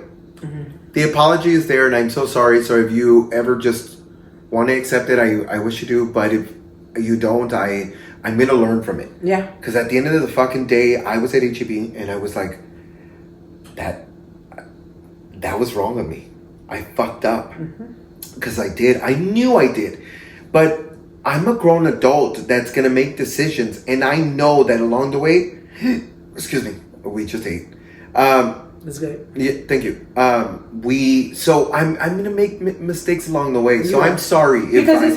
Speaker 1: the apology is there, and I'm so sorry. So if you ever just want to accept it, I wish you do. But if you don't, I'm gonna learn from it. Yeah. Because at the end of the fucking day, I was at HEB and I was like, that was wrong of me. I fucked up. Because I did. I knew I did. But I'm a grown adult that's going to make decisions. And I know that along the way, excuse me, we just ate.
Speaker 2: That's good.
Speaker 1: Yeah, thank you. So I'm going to make mistakes along the way. So I'm sorry.
Speaker 2: Because this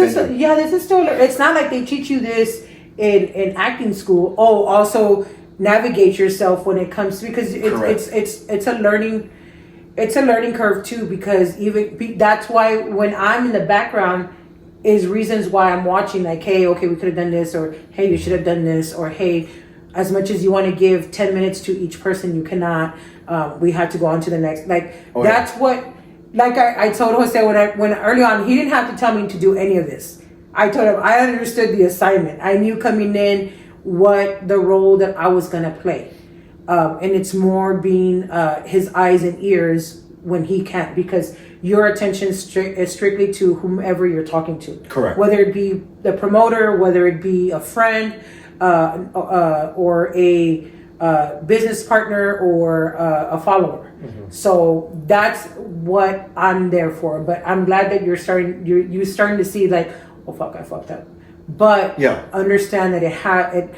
Speaker 2: is still, it's not like they teach you this in acting school. Oh, also navigate yourself when it comes to, because it's a learning. It's a learning curve too, because that's why when I'm in the background is reasons why I'm watching, like, hey, okay, we could have done this, or hey, you should have done this, or hey, as much as you want to give 10 minutes to each person, you cannot. We have to go on to the next. That's what, like I told Jose when early on, he didn't have to tell me to do any of this. I told him I understood the assignment. I knew coming in what the role that I was going to play. And it's more being his eyes and ears when he can't, because your attention is strictly to whomever you're talking to.
Speaker 1: Correct.
Speaker 2: Whether it be the promoter, whether it be a friend, or a business partner, or a follower. Mm-hmm. So that's what I'm there for. But I'm glad that you're starting to see, like, oh fuck, I fucked up. But understand that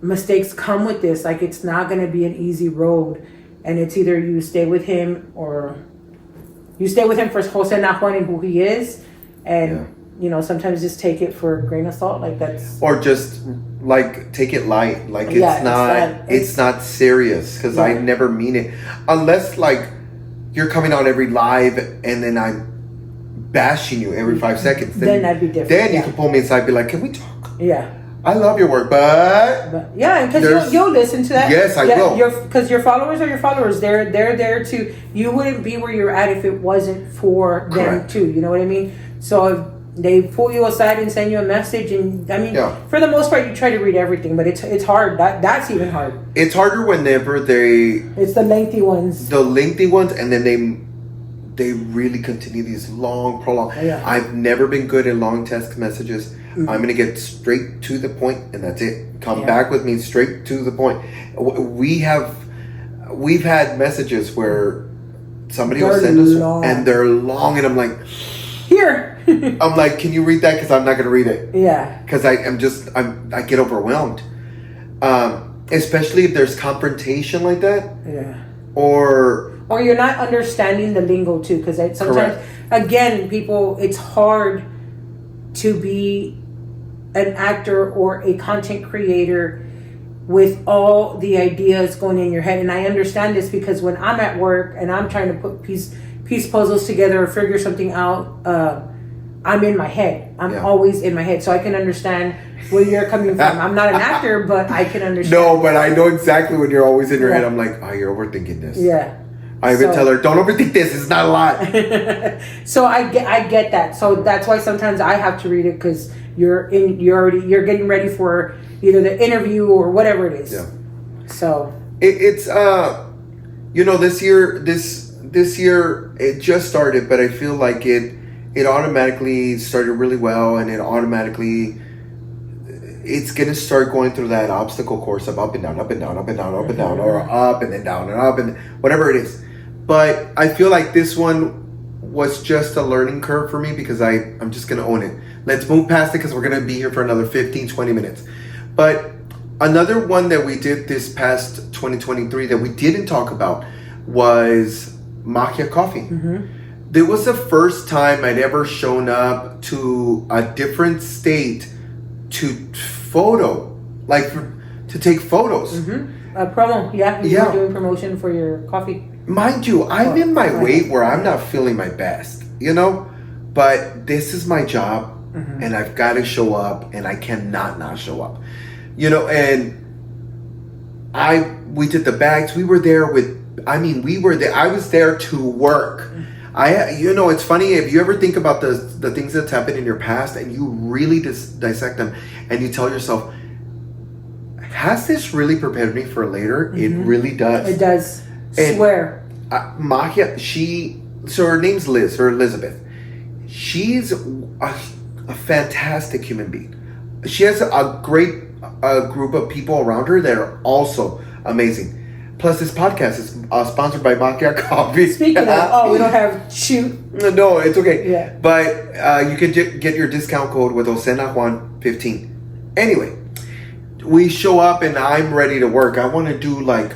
Speaker 2: mistakes come with this. Like, it's not going to be an easy road, and it's either you stay with him or you stay with him for Jose Nahuan and who he is, and sometimes just take it for a grain of salt. Like, that's,
Speaker 1: or just like take it light. Like, it's not serious, because I never mean it, unless like you're coming on every live and then I'm bashing you every 5 seconds.
Speaker 2: Then that'd be different.
Speaker 1: Then you can pull me aside and be like, can we talk?
Speaker 2: Yeah.
Speaker 1: I love your work, but
Speaker 2: because you'll listen to that.
Speaker 1: Yes, I will.
Speaker 2: Because your followers are your followers. They're there to. You wouldn't be where you're at if it wasn't for them too. You know what I mean? So if they pull you aside and send you a message, and I mean, for the most part, you try to read everything, but it's hard. That's even hard.
Speaker 1: It's harder whenever it's
Speaker 2: the lengthy ones.
Speaker 1: The lengthy ones, and then they really continue these long, prolonged. Yeah. I've never been good at long text messages. Mm-hmm. I'm going to get straight to the point, and that's it. Come back with me straight to the point. We've had messages where somebody will send us, and they're long, and I'm like,
Speaker 2: here.
Speaker 1: I'm like, can you read that? Because I'm not going to read it.
Speaker 2: Yeah.
Speaker 1: Because I get overwhelmed. Especially if there's confrontation like that.
Speaker 2: Yeah.
Speaker 1: Or
Speaker 2: you're not understanding the lingo too, because sometimes, again, people, it's hard to be an actor or a content creator with all the ideas going in your head. And I understand this because when I'm at work and I'm trying to put piece puzzles together or figure something out, I'm in my head. I'm always in my head. So I can understand where you're coming from. I'm not an actor, but I can understand.
Speaker 1: No, but I know exactly when you're always in your head. I'm like, oh, you're overthinking this.
Speaker 2: Yeah.
Speaker 1: I even tell her, don't overthink this. It's not a lot.
Speaker 2: So I get that. So that's why sometimes I have to read it, because you're getting ready for either the interview or whatever it is. Yeah. So
Speaker 1: it's this year it just started, but I feel like it automatically started really well, and it's gonna start going through that obstacle course of up and down, up and down, up and down, up and down, or up and then down and up and whatever it is. But I feel like this one was just a learning curve for me, because I'm just going to own it. Let's move past it, because we're going to be here for another 15, 20 minutes. But another one that we did this past 2023 that we didn't talk about was Magia Coffee. Mm-hmm. It was the first time I'd ever shown up to a different state to take photos.
Speaker 2: Mm-hmm. A promo, you were doing promotion for your coffee.
Speaker 1: Mind you, I'm in my weight where I'm not feeling my best, but this is my job, and I've got to show up, and I cannot not show up, and we did the bags. We were there I was there to work. It's funny, if you ever think about the things that's happened in your past and you really dissect them, and you tell yourself, has this really prepared me for later? Mm-hmm. It really does.
Speaker 2: It does. Swear.
Speaker 1: Magia, so her name's Liz, or Elizabeth. She's a fantastic human being. She has a great group of people around her that are also amazing. Plus, this podcast is sponsored by Magia Coffee.
Speaker 2: Speaking of, we don't have shoot.
Speaker 1: No, it's okay.
Speaker 2: Yeah.
Speaker 1: But you can get your discount code with Osena Juan 15. Anyway, we show up and I'm ready to work. I want to do like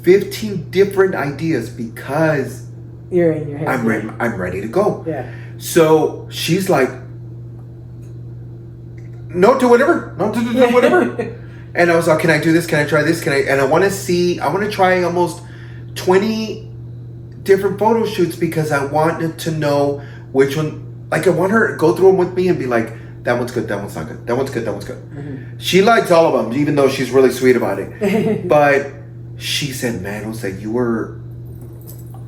Speaker 1: 15 different ideas because
Speaker 2: you're in your head.
Speaker 1: I'm ready to go.
Speaker 2: Yeah.
Speaker 1: So she's like, no, do whatever. No, do whatever. And I was like, can I do this? Can I try this? And I want to try almost 20 different photo shoots because I wanted to know which one, like I want her to go through them with me and be like, that one's good, that one's not good, that one's good, that one's good. Mm-hmm. She likes all of them, even though she's really sweet about it. But she said, man, Jose,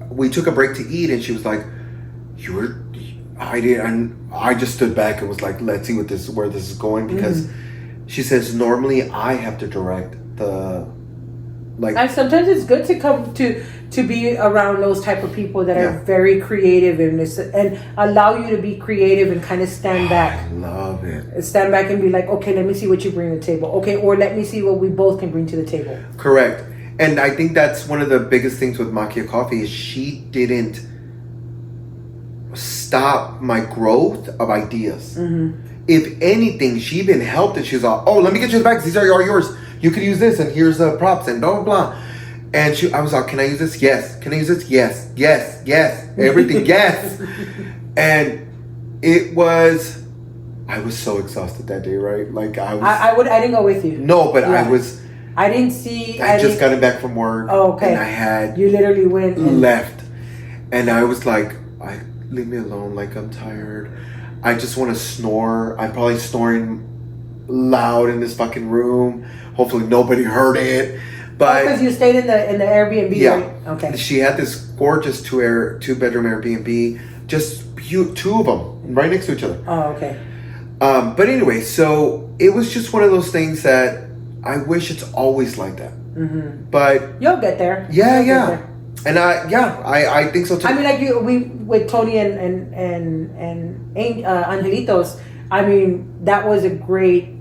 Speaker 1: we took a break to eat and she was like, I just stood back and was like, let's see where this is going because she says normally I have to direct the
Speaker 2: and sometimes it's good to come to be around those type of people that are very creative and allow you to be creative and kind of stand back.
Speaker 1: I love it.
Speaker 2: Stand back and be like, okay, let me see what you bring to the table. Okay, or let me see what we both can bring to the table.
Speaker 1: Correct. And I think that's one of the biggest things with Magia Coffee is she didn't stop my growth of ideas. Mm-hmm. If anything, she even helped it. She's like, oh, let me get you the bags. These are all yours. You could use this, and here's the props, and blah, blah, blah. And I was like, can I use this? Yes. Can I use this? Yes. Yes. Yes. Everything, yes. And I was so exhausted that day, right? Like, I
Speaker 2: didn't go with you.
Speaker 1: No, but
Speaker 2: yeah.
Speaker 1: I just got back from work.
Speaker 2: Oh, okay.
Speaker 1: And
Speaker 2: you literally went and
Speaker 1: left. And I was like, leave me alone. Like, I'm tired. I just want to snore. I'm probably snoring loud in this fucking room. Hopefully nobody heard it. But
Speaker 2: because you stayed in the Airbnb,
Speaker 1: yeah.
Speaker 2: Right? Okay.
Speaker 1: She had this gorgeous 2-bedroom Airbnb, just two of them right next to each other.
Speaker 2: Oh, okay.
Speaker 1: But anyway, so it was just one of those things that I wish it's always like that. Mm-hmm. But
Speaker 2: you'll get there.
Speaker 1: Yeah,
Speaker 2: you'll
Speaker 1: yeah.
Speaker 2: Get there.
Speaker 1: And I think so too.
Speaker 2: I mean, like we with Tony and Angelitos. I mean, that was a great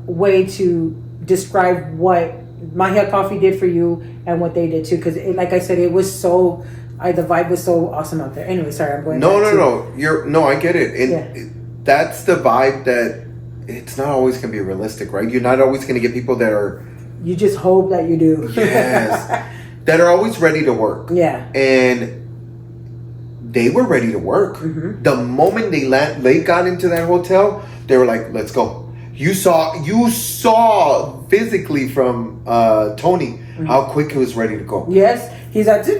Speaker 2: way to describe what Magia Coffee did for you and what they did too. Because, like I said, it was so. The vibe was so awesome out there. Anyway, sorry, I'm going.
Speaker 1: No, I get it. And that's the vibe that it's not always going to be realistic, right? You're not always going to get people that are.
Speaker 2: You just hope that you do.
Speaker 1: Yes. That are always ready to work. Yeah. And they were ready to work. Mm-hmm. The moment they got into that hotel, they were like, let's go. You saw physically from Tony how quick he was ready to go.
Speaker 2: Yes. He's like,
Speaker 1: he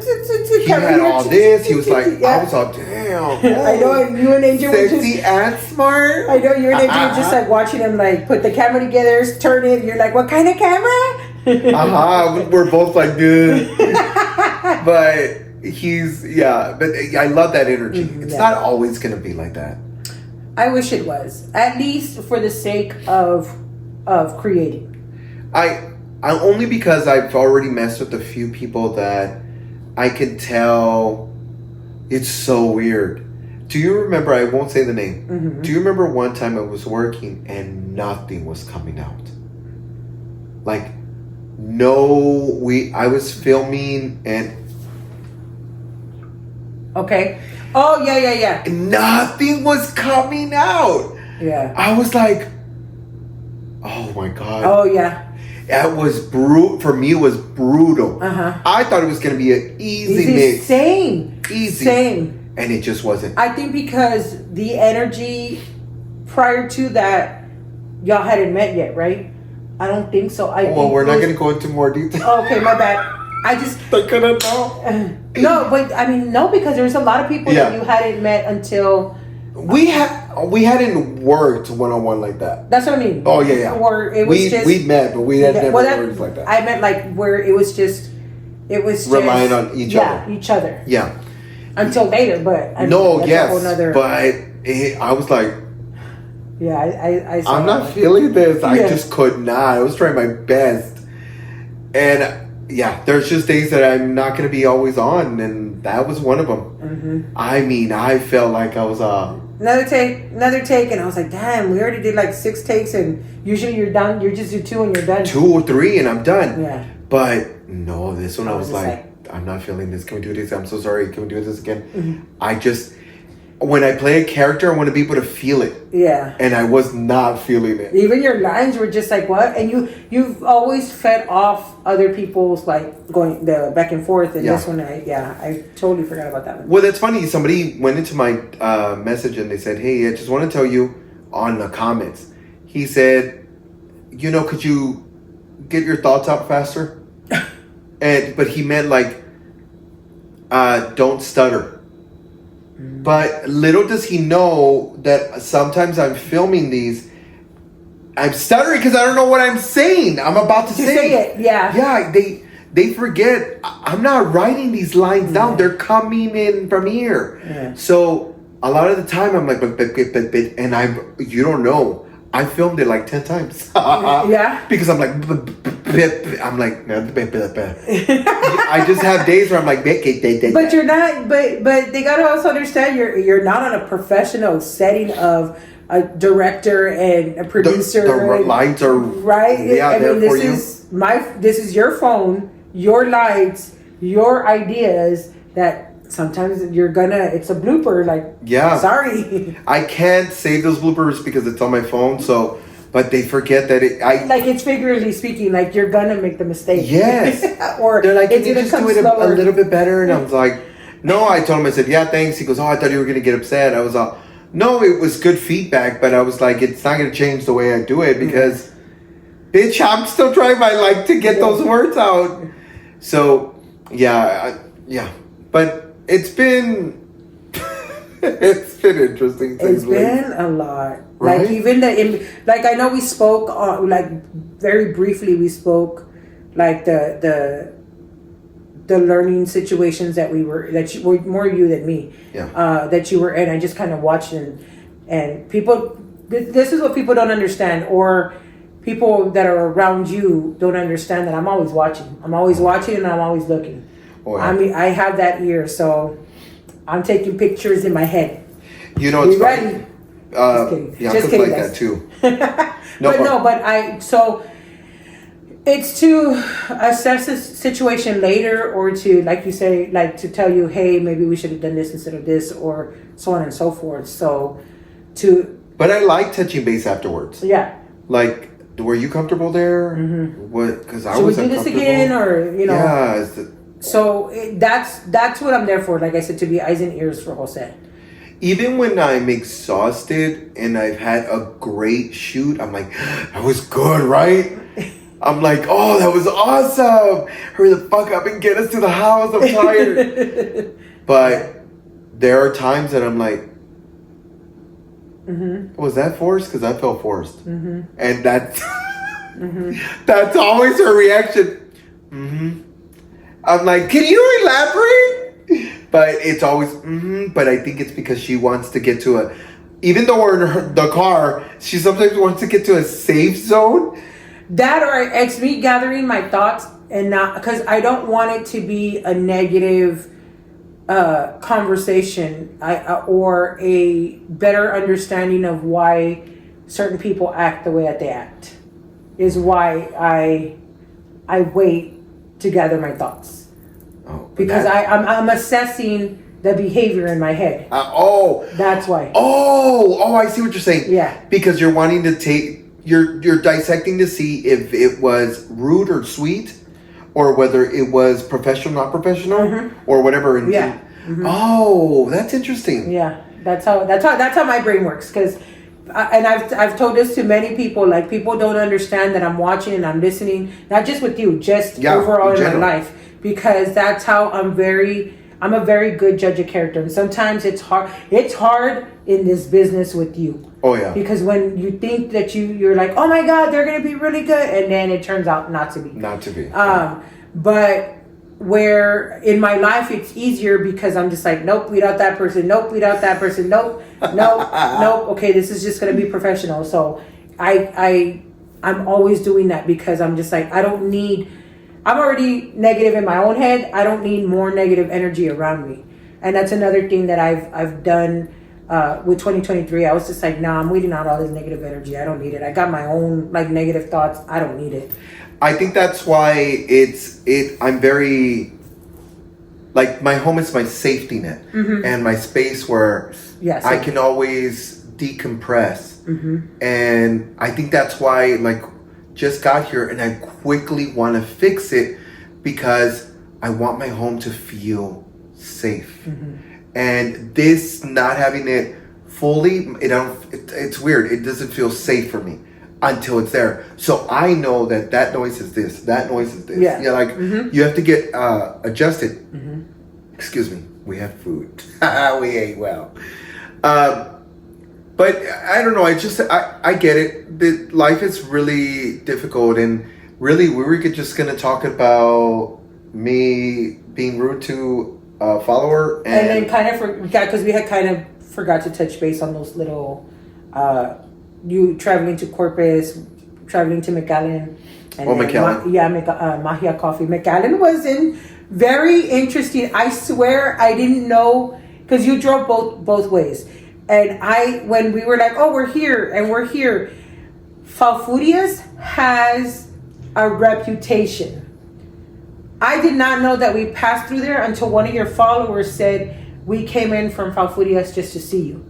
Speaker 1: had all this. He was like, I was like, damn.
Speaker 2: I know, and you and Angel were just
Speaker 1: sexy and smart.
Speaker 2: I know, you and Angel were just like watching him like put the camera together, turn it. You're like, what kind of camera?
Speaker 1: We're both like good. But but I love that energy. It's not always gonna be like that.
Speaker 2: I wish it was, at least for the sake of creating.
Speaker 1: I only because I've already messed with a few people that I can tell it's so weird. Do you remember, I won't say the name, mm-hmm. Do you remember one time I was working and nothing was coming out? Like, I was filming and...
Speaker 2: Okay. Oh, yeah.
Speaker 1: Nothing was coming out.
Speaker 2: Yeah.
Speaker 1: I was like, oh my God.
Speaker 2: Oh, yeah.
Speaker 1: That was brutal. For me, it was brutal.
Speaker 2: Uh-huh.
Speaker 1: I thought it was going to be an easy mix.
Speaker 2: Same.
Speaker 1: And it just wasn't.
Speaker 2: I think because the energy prior to that, y'all hadn't met yet, right? I don't think so.
Speaker 1: We're not going to go into more detail.
Speaker 2: Okay, my bad. I
Speaker 1: couldn't know.
Speaker 2: No, but I mean, no, because there's a lot of people that you hadn't met until...
Speaker 1: We hadn't worked one-on-one like that.
Speaker 2: That's what I mean.
Speaker 1: Oh, yeah.
Speaker 2: Or it was
Speaker 1: we'd met, but we had never worked like that.
Speaker 2: I meant like where it was just
Speaker 1: relying on each other.
Speaker 2: Yeah, each other.
Speaker 1: Yeah.
Speaker 2: Until later, but
Speaker 1: I was like,
Speaker 2: yeah, I saw
Speaker 1: I'm not feeling this. I just could not. I was trying my best. And yeah, there's just days that I'm not going to be always on, and that was one of them. Mm-hmm. I mean, I felt like I was
Speaker 2: another take, and I was like, damn, we already did like 6 takes, and usually you're done. You just do 2 and you're done.
Speaker 1: 2 or 3 and I'm done.
Speaker 2: Yeah.
Speaker 1: But no, this one I was like, I'm not feeling this. Can we do this? I'm so sorry. Can we do this again? When I play a character, I want to be able to feel it.
Speaker 2: Yeah.
Speaker 1: And I was not feeling it.
Speaker 2: Even your lines were just like, what? And you've always fed off other people's, like, going the back and forth. And this one, I totally forgot about that one.
Speaker 1: Well, that's funny. Somebody went into my message and they said, hey, I just want to tell you on the comments. He said, could you get your thoughts out faster? But he meant like, don't stutter. But little does he know that sometimes I'm filming these, I'm stuttering because I don't know what I'm saying. I'm about to say
Speaker 2: it. Yeah.
Speaker 1: Yeah, they forget. I'm not writing these lines down. They're coming in from here.
Speaker 2: Yeah.
Speaker 1: So a lot of the time I'm like, and you don't know. I filmed it like 10 times.
Speaker 2: Yeah.
Speaker 1: Because I'm like, I just have days where I'm like,
Speaker 2: but you're not. But they gotta also understand you're not on a professional setting of a director and a producer.
Speaker 1: The lines are
Speaker 2: right.
Speaker 1: Yeah,
Speaker 2: I mean,
Speaker 1: this
Speaker 2: is your phone, your lights, your ideas that. Sometimes it's a blooper, like, sorry.
Speaker 1: I can't save those bloopers because it's on my phone, but they forget that
Speaker 2: like, it's figuratively speaking, like, you're gonna make the mistake.
Speaker 1: Yes.
Speaker 2: Or
Speaker 1: they're like, can you just do it
Speaker 2: slower.
Speaker 1: a little bit better? And I was like, no, I told him, I said, yeah, thanks. He goes, oh, I thought you were gonna get upset. I was like, no, it was good feedback, but I was like, it's not gonna change the way I do it because, bitch, I'm still trying to get those words out. So, yeah. But it's been interesting.
Speaker 2: It's been a lot.
Speaker 1: Right?
Speaker 2: Like, even I know we spoke very briefly. We spoke like the learning situations that you were more you than me.
Speaker 1: Yeah.
Speaker 2: That you were in. I just kind of watched and people. This is what people don't understand, or people that are around you don't understand that I'm always watching. I'm always watching and I'm always looking. Oh, yeah. I mean, I have that ear, so I'm taking pictures in my head.
Speaker 1: It's
Speaker 2: ready. Just kidding.
Speaker 1: Yeah,
Speaker 2: just kidding,
Speaker 1: like that too.
Speaker 2: So it's to assess the situation later, or to, like you say, like to tell you, hey, maybe we should have done this instead of this, or so on and so forth. But
Speaker 1: I like touching base afterwards.
Speaker 2: Yeah.
Speaker 1: Like, were you comfortable there?
Speaker 2: Mm-hmm.
Speaker 1: What? Because I
Speaker 2: should
Speaker 1: was
Speaker 2: we do this again, or
Speaker 1: Yeah.
Speaker 2: So that's what I'm there for. Like I said, to be eyes and ears for Jose.
Speaker 1: Even when I'm exhausted and I've had a great shoot, I'm like, that was good, right? I'm like, oh, that was awesome. Hurry the fuck up and get us to the house. I'm tired. But there are times that I'm like, was that forced? Because I felt forced. And that's that's always her reaction. I'm like, can you elaborate? But it's always, but I think it's because she wants to get to even though we're in the car, she sometimes wants to get to a safe zone.
Speaker 2: That, or it's me gathering my thoughts and not, because I don't want it to be a negative conversation or a better understanding of why certain people act the way that they act is why I wait to gather my thoughts. Because I'm assessing the behavior in my head.
Speaker 1: That's
Speaker 2: why.
Speaker 1: I see what you're saying.
Speaker 2: Yeah.
Speaker 1: Because you're wanting to you're dissecting to see if it was rude or sweet, or whether it was professional, not professional, or whatever.
Speaker 2: Yeah.
Speaker 1: That's interesting.
Speaker 2: Yeah. That's how my brain works. Because, and I've told this to many people. Like, people don't understand that I'm watching and I'm listening, not just with you, just overall in my life. Because that's how I'm a very good judge of character. And sometimes it's hard in this business with you.
Speaker 1: Oh yeah.
Speaker 2: Because when you think that you're like, oh my God, they're gonna be really good, and then it turns out not to be. But where in my life it's easier because I'm just like, nope, weed out that person, nope, weed out that person, nope, nope, okay, this is just gonna be professional. So I'm always doing that because I'm just like, I'm already negative in my own head. I don't need more negative energy around me. And that's another thing that I've done with 2023. I was just like, I'm weeding out all this negative energy. I don't need it. I got my own negative thoughts. I don't need it.
Speaker 1: I think that's why I'm very, like, my home is my safety net and my space where I can always decompress. And I think that's why, like, just got here and I quickly want to fix it because I want my home to feel safe. And this not having it fully, it's weird. It doesn't feel safe for me until it's there. So I know that noise is this, that noise is this. Yeah, like you have to get adjusted. Excuse me. We have food. We ate well. But I don't know. I get it. Life is really difficult, and really we were just gonna talk about me being rude to a follower,
Speaker 2: and then kind of because we had kind of forgot to touch base on those little you traveling to Corpus, traveling to McAllen, and
Speaker 1: McAllen.
Speaker 2: Magia Coffee. McAllen was very interesting. I swear I didn't know because you drove both ways. And when we were like, oh, we're here, Falfurrias has a reputation. I did not know that we passed through there until one of your followers said we came in from Falfurrias just to see you.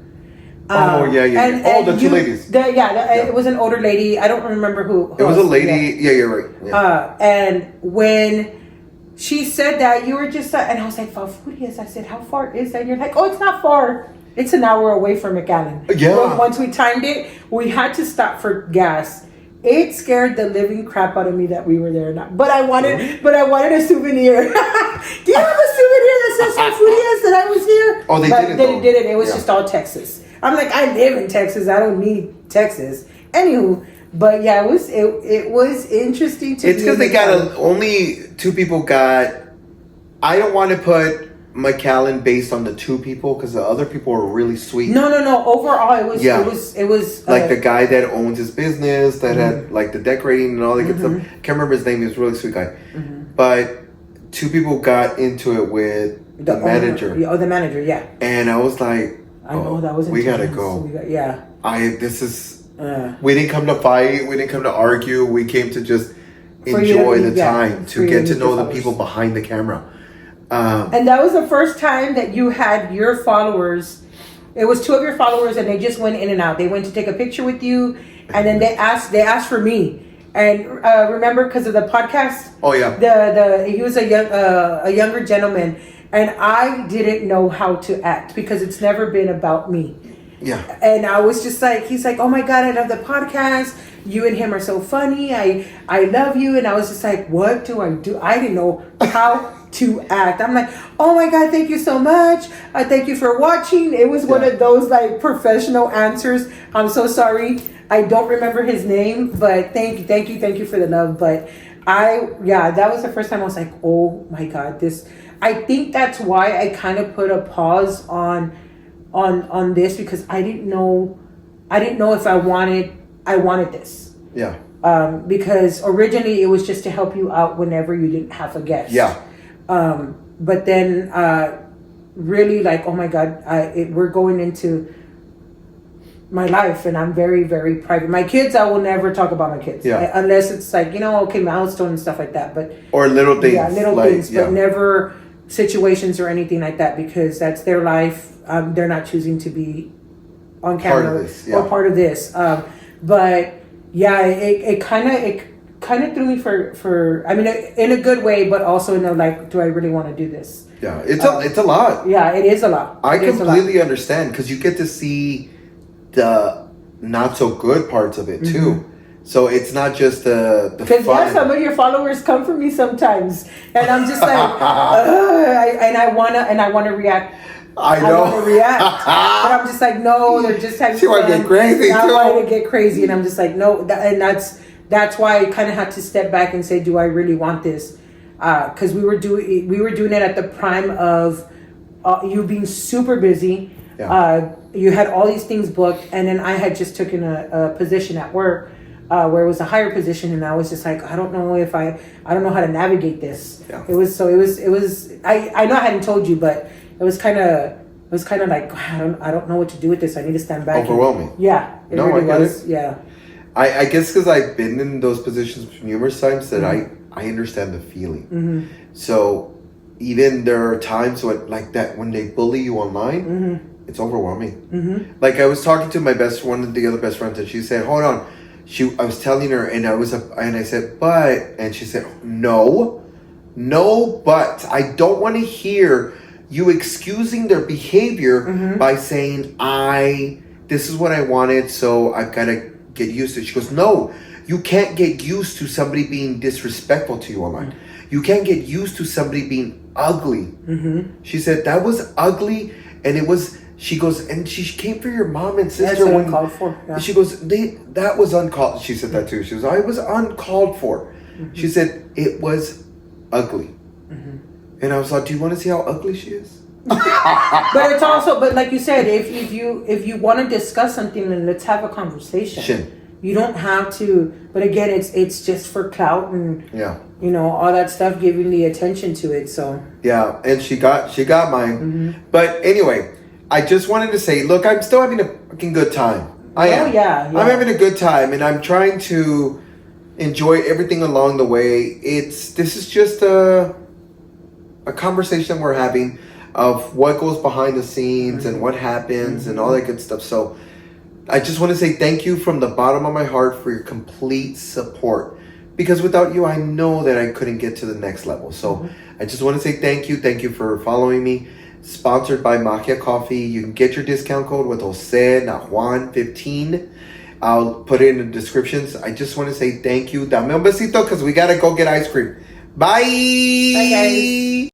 Speaker 1: And the two ladies.
Speaker 2: It was an older lady. I don't remember who.
Speaker 1: It was a lady. Yeah, you're right. Yeah.
Speaker 2: And when she said that, you were just, and I was like, Falfurrias. I said, how far is that? And you're like, oh, it's not far. It's an hour away from McAllen.
Speaker 1: Yeah.
Speaker 2: Once we timed it, we had to stop for gas. It scared the living crap out of me that we were there. But I wanted a souvenir. Do you have a souvenir that says Falfurrias that I was here?
Speaker 1: Oh, they didn't.
Speaker 2: They didn't. It was just all Texas. I'm like, I live in Texas. I don't need Texas. Anywho, but yeah, it was interesting to.
Speaker 1: It's because they got only two people got. I don't want to put McAllen based on the two people because the other people are really sweet. No.
Speaker 2: Overall, it was
Speaker 1: like the guy that owns his business that had like the decorating and all that good stuff. Can't remember his name. He was a really sweet guy. But two people got into it with the manager.
Speaker 2: The manager, yeah.
Speaker 1: And I was like,
Speaker 2: I know that was.
Speaker 1: We gotta go.
Speaker 2: We
Speaker 1: didn't come to fight. We didn't come to argue. We came to just enjoy the time to get to know the people behind the camera.
Speaker 2: And that was the first time that you had your followers. It was two of your followers, and they just went in and out. They went to take a picture with you, and then they asked for me. And remember, because of the podcast.
Speaker 1: Oh yeah.
Speaker 2: He was a younger gentleman, and I didn't know how to act because it's never been about me.
Speaker 1: Yeah.
Speaker 2: And I was just like, he's like, oh my God, I love the podcast. You and him are so funny. I love you. And I was just like, what do? I didn't know how to act. I'm like, oh my God, thank you so much. Thank you for watching. It was one of those like professional answers. I'm so sorry. I don't remember his name, but thank you for the love. But that was the first time I was like, oh my God, I think that's why I kind of put a pause on this because I didn't know if I wanted this.
Speaker 1: Yeah.
Speaker 2: Because originally it was just to help you out whenever you didn't have a guest.
Speaker 1: Yeah.
Speaker 2: But then really like, oh my God, we're going into my life and I'm very, very private. My kids, I will never talk about my kids.
Speaker 1: Yeah.
Speaker 2: Unless it's like, milestones and stuff like that.
Speaker 1: Or little things.
Speaker 2: Yeah, things, but never situations or anything like that because that's their life. They're not choosing to be on camera or part of this. But yeah, it kind of threw me for I mean in a good way, but also like, do I really want to do this?
Speaker 1: Yeah, it's a lot.
Speaker 2: Yeah, it is a lot.
Speaker 1: I completely understand because you get to see the not so good parts of it too. So it's not just the
Speaker 2: because some of your followers come for me sometimes, and I'm just like, I wanna react.
Speaker 1: I know.
Speaker 2: I want to react, but I'm just like, no, they're just having
Speaker 1: fun. Want to get crazy
Speaker 2: I want to get crazy, and I'm just like, no, and that's why I kind of had to step back and say, do I really want this? Because we were doing it at the prime of you being super busy.
Speaker 1: Yeah.
Speaker 2: You had all these things booked, and then I had just taken a position at work where it was a higher position, and I was just like, I don't know I don't know how to navigate this.
Speaker 1: Yeah.
Speaker 2: It was I know I hadn't told you, but it was kind of like I don't know what to do with this. I need to stand back.
Speaker 1: Overwhelming.
Speaker 2: It really was. Yeah.
Speaker 1: I guess because I've been in those positions numerous times that I understand the feeling. So even there are times when like that when they bully you online, it's overwhelming. Like I was talking to one of the other best friends, and she said, "Hold on." I was telling her, and I said, "But," and she said, "No, but I don't want to hear you excusing their behavior by saying this is what I wanted, so I've got to get used to it." She goes, "No, you can't get used to somebody being disrespectful to you online. You can't get used to somebody being ugly." She said, "That was ugly, and it was." She goes, "And she came for your mom and sister."
Speaker 2: That's uncalled for. Yeah.
Speaker 1: She goes, that was uncalled." She said that too. She goes, "I was uncalled for." She said, "It was ugly." And I was like, "Do you want to see how ugly she is?"
Speaker 2: But it's also, but like you said, if you want to discuss something, then let's have a conversation. You don't have to. But again, it's just for clout and all that stuff, giving the attention to it. So
Speaker 1: yeah, and she got mine. But anyway, I just wanted to say, look, I'm still having a fucking good time. I am.
Speaker 2: Yeah.
Speaker 1: I'm having a good time, and I'm trying to enjoy everything along the way. This is just a conversation we're having of what goes behind the scenes and what happens and all that good stuff. So I just want to say thank you from the bottom of my heart for your complete support, because without you, I know that I couldn't get to the next level. So I just want to say thank you. Thank you for following me. Sponsored by Magia Coffee. You can get your discount code with Jose, not Juan, 15. I'll put it in the descriptions. I just want to say thank you. Dame un besito because we got to go get ice cream. Bye.
Speaker 2: Bye, guys.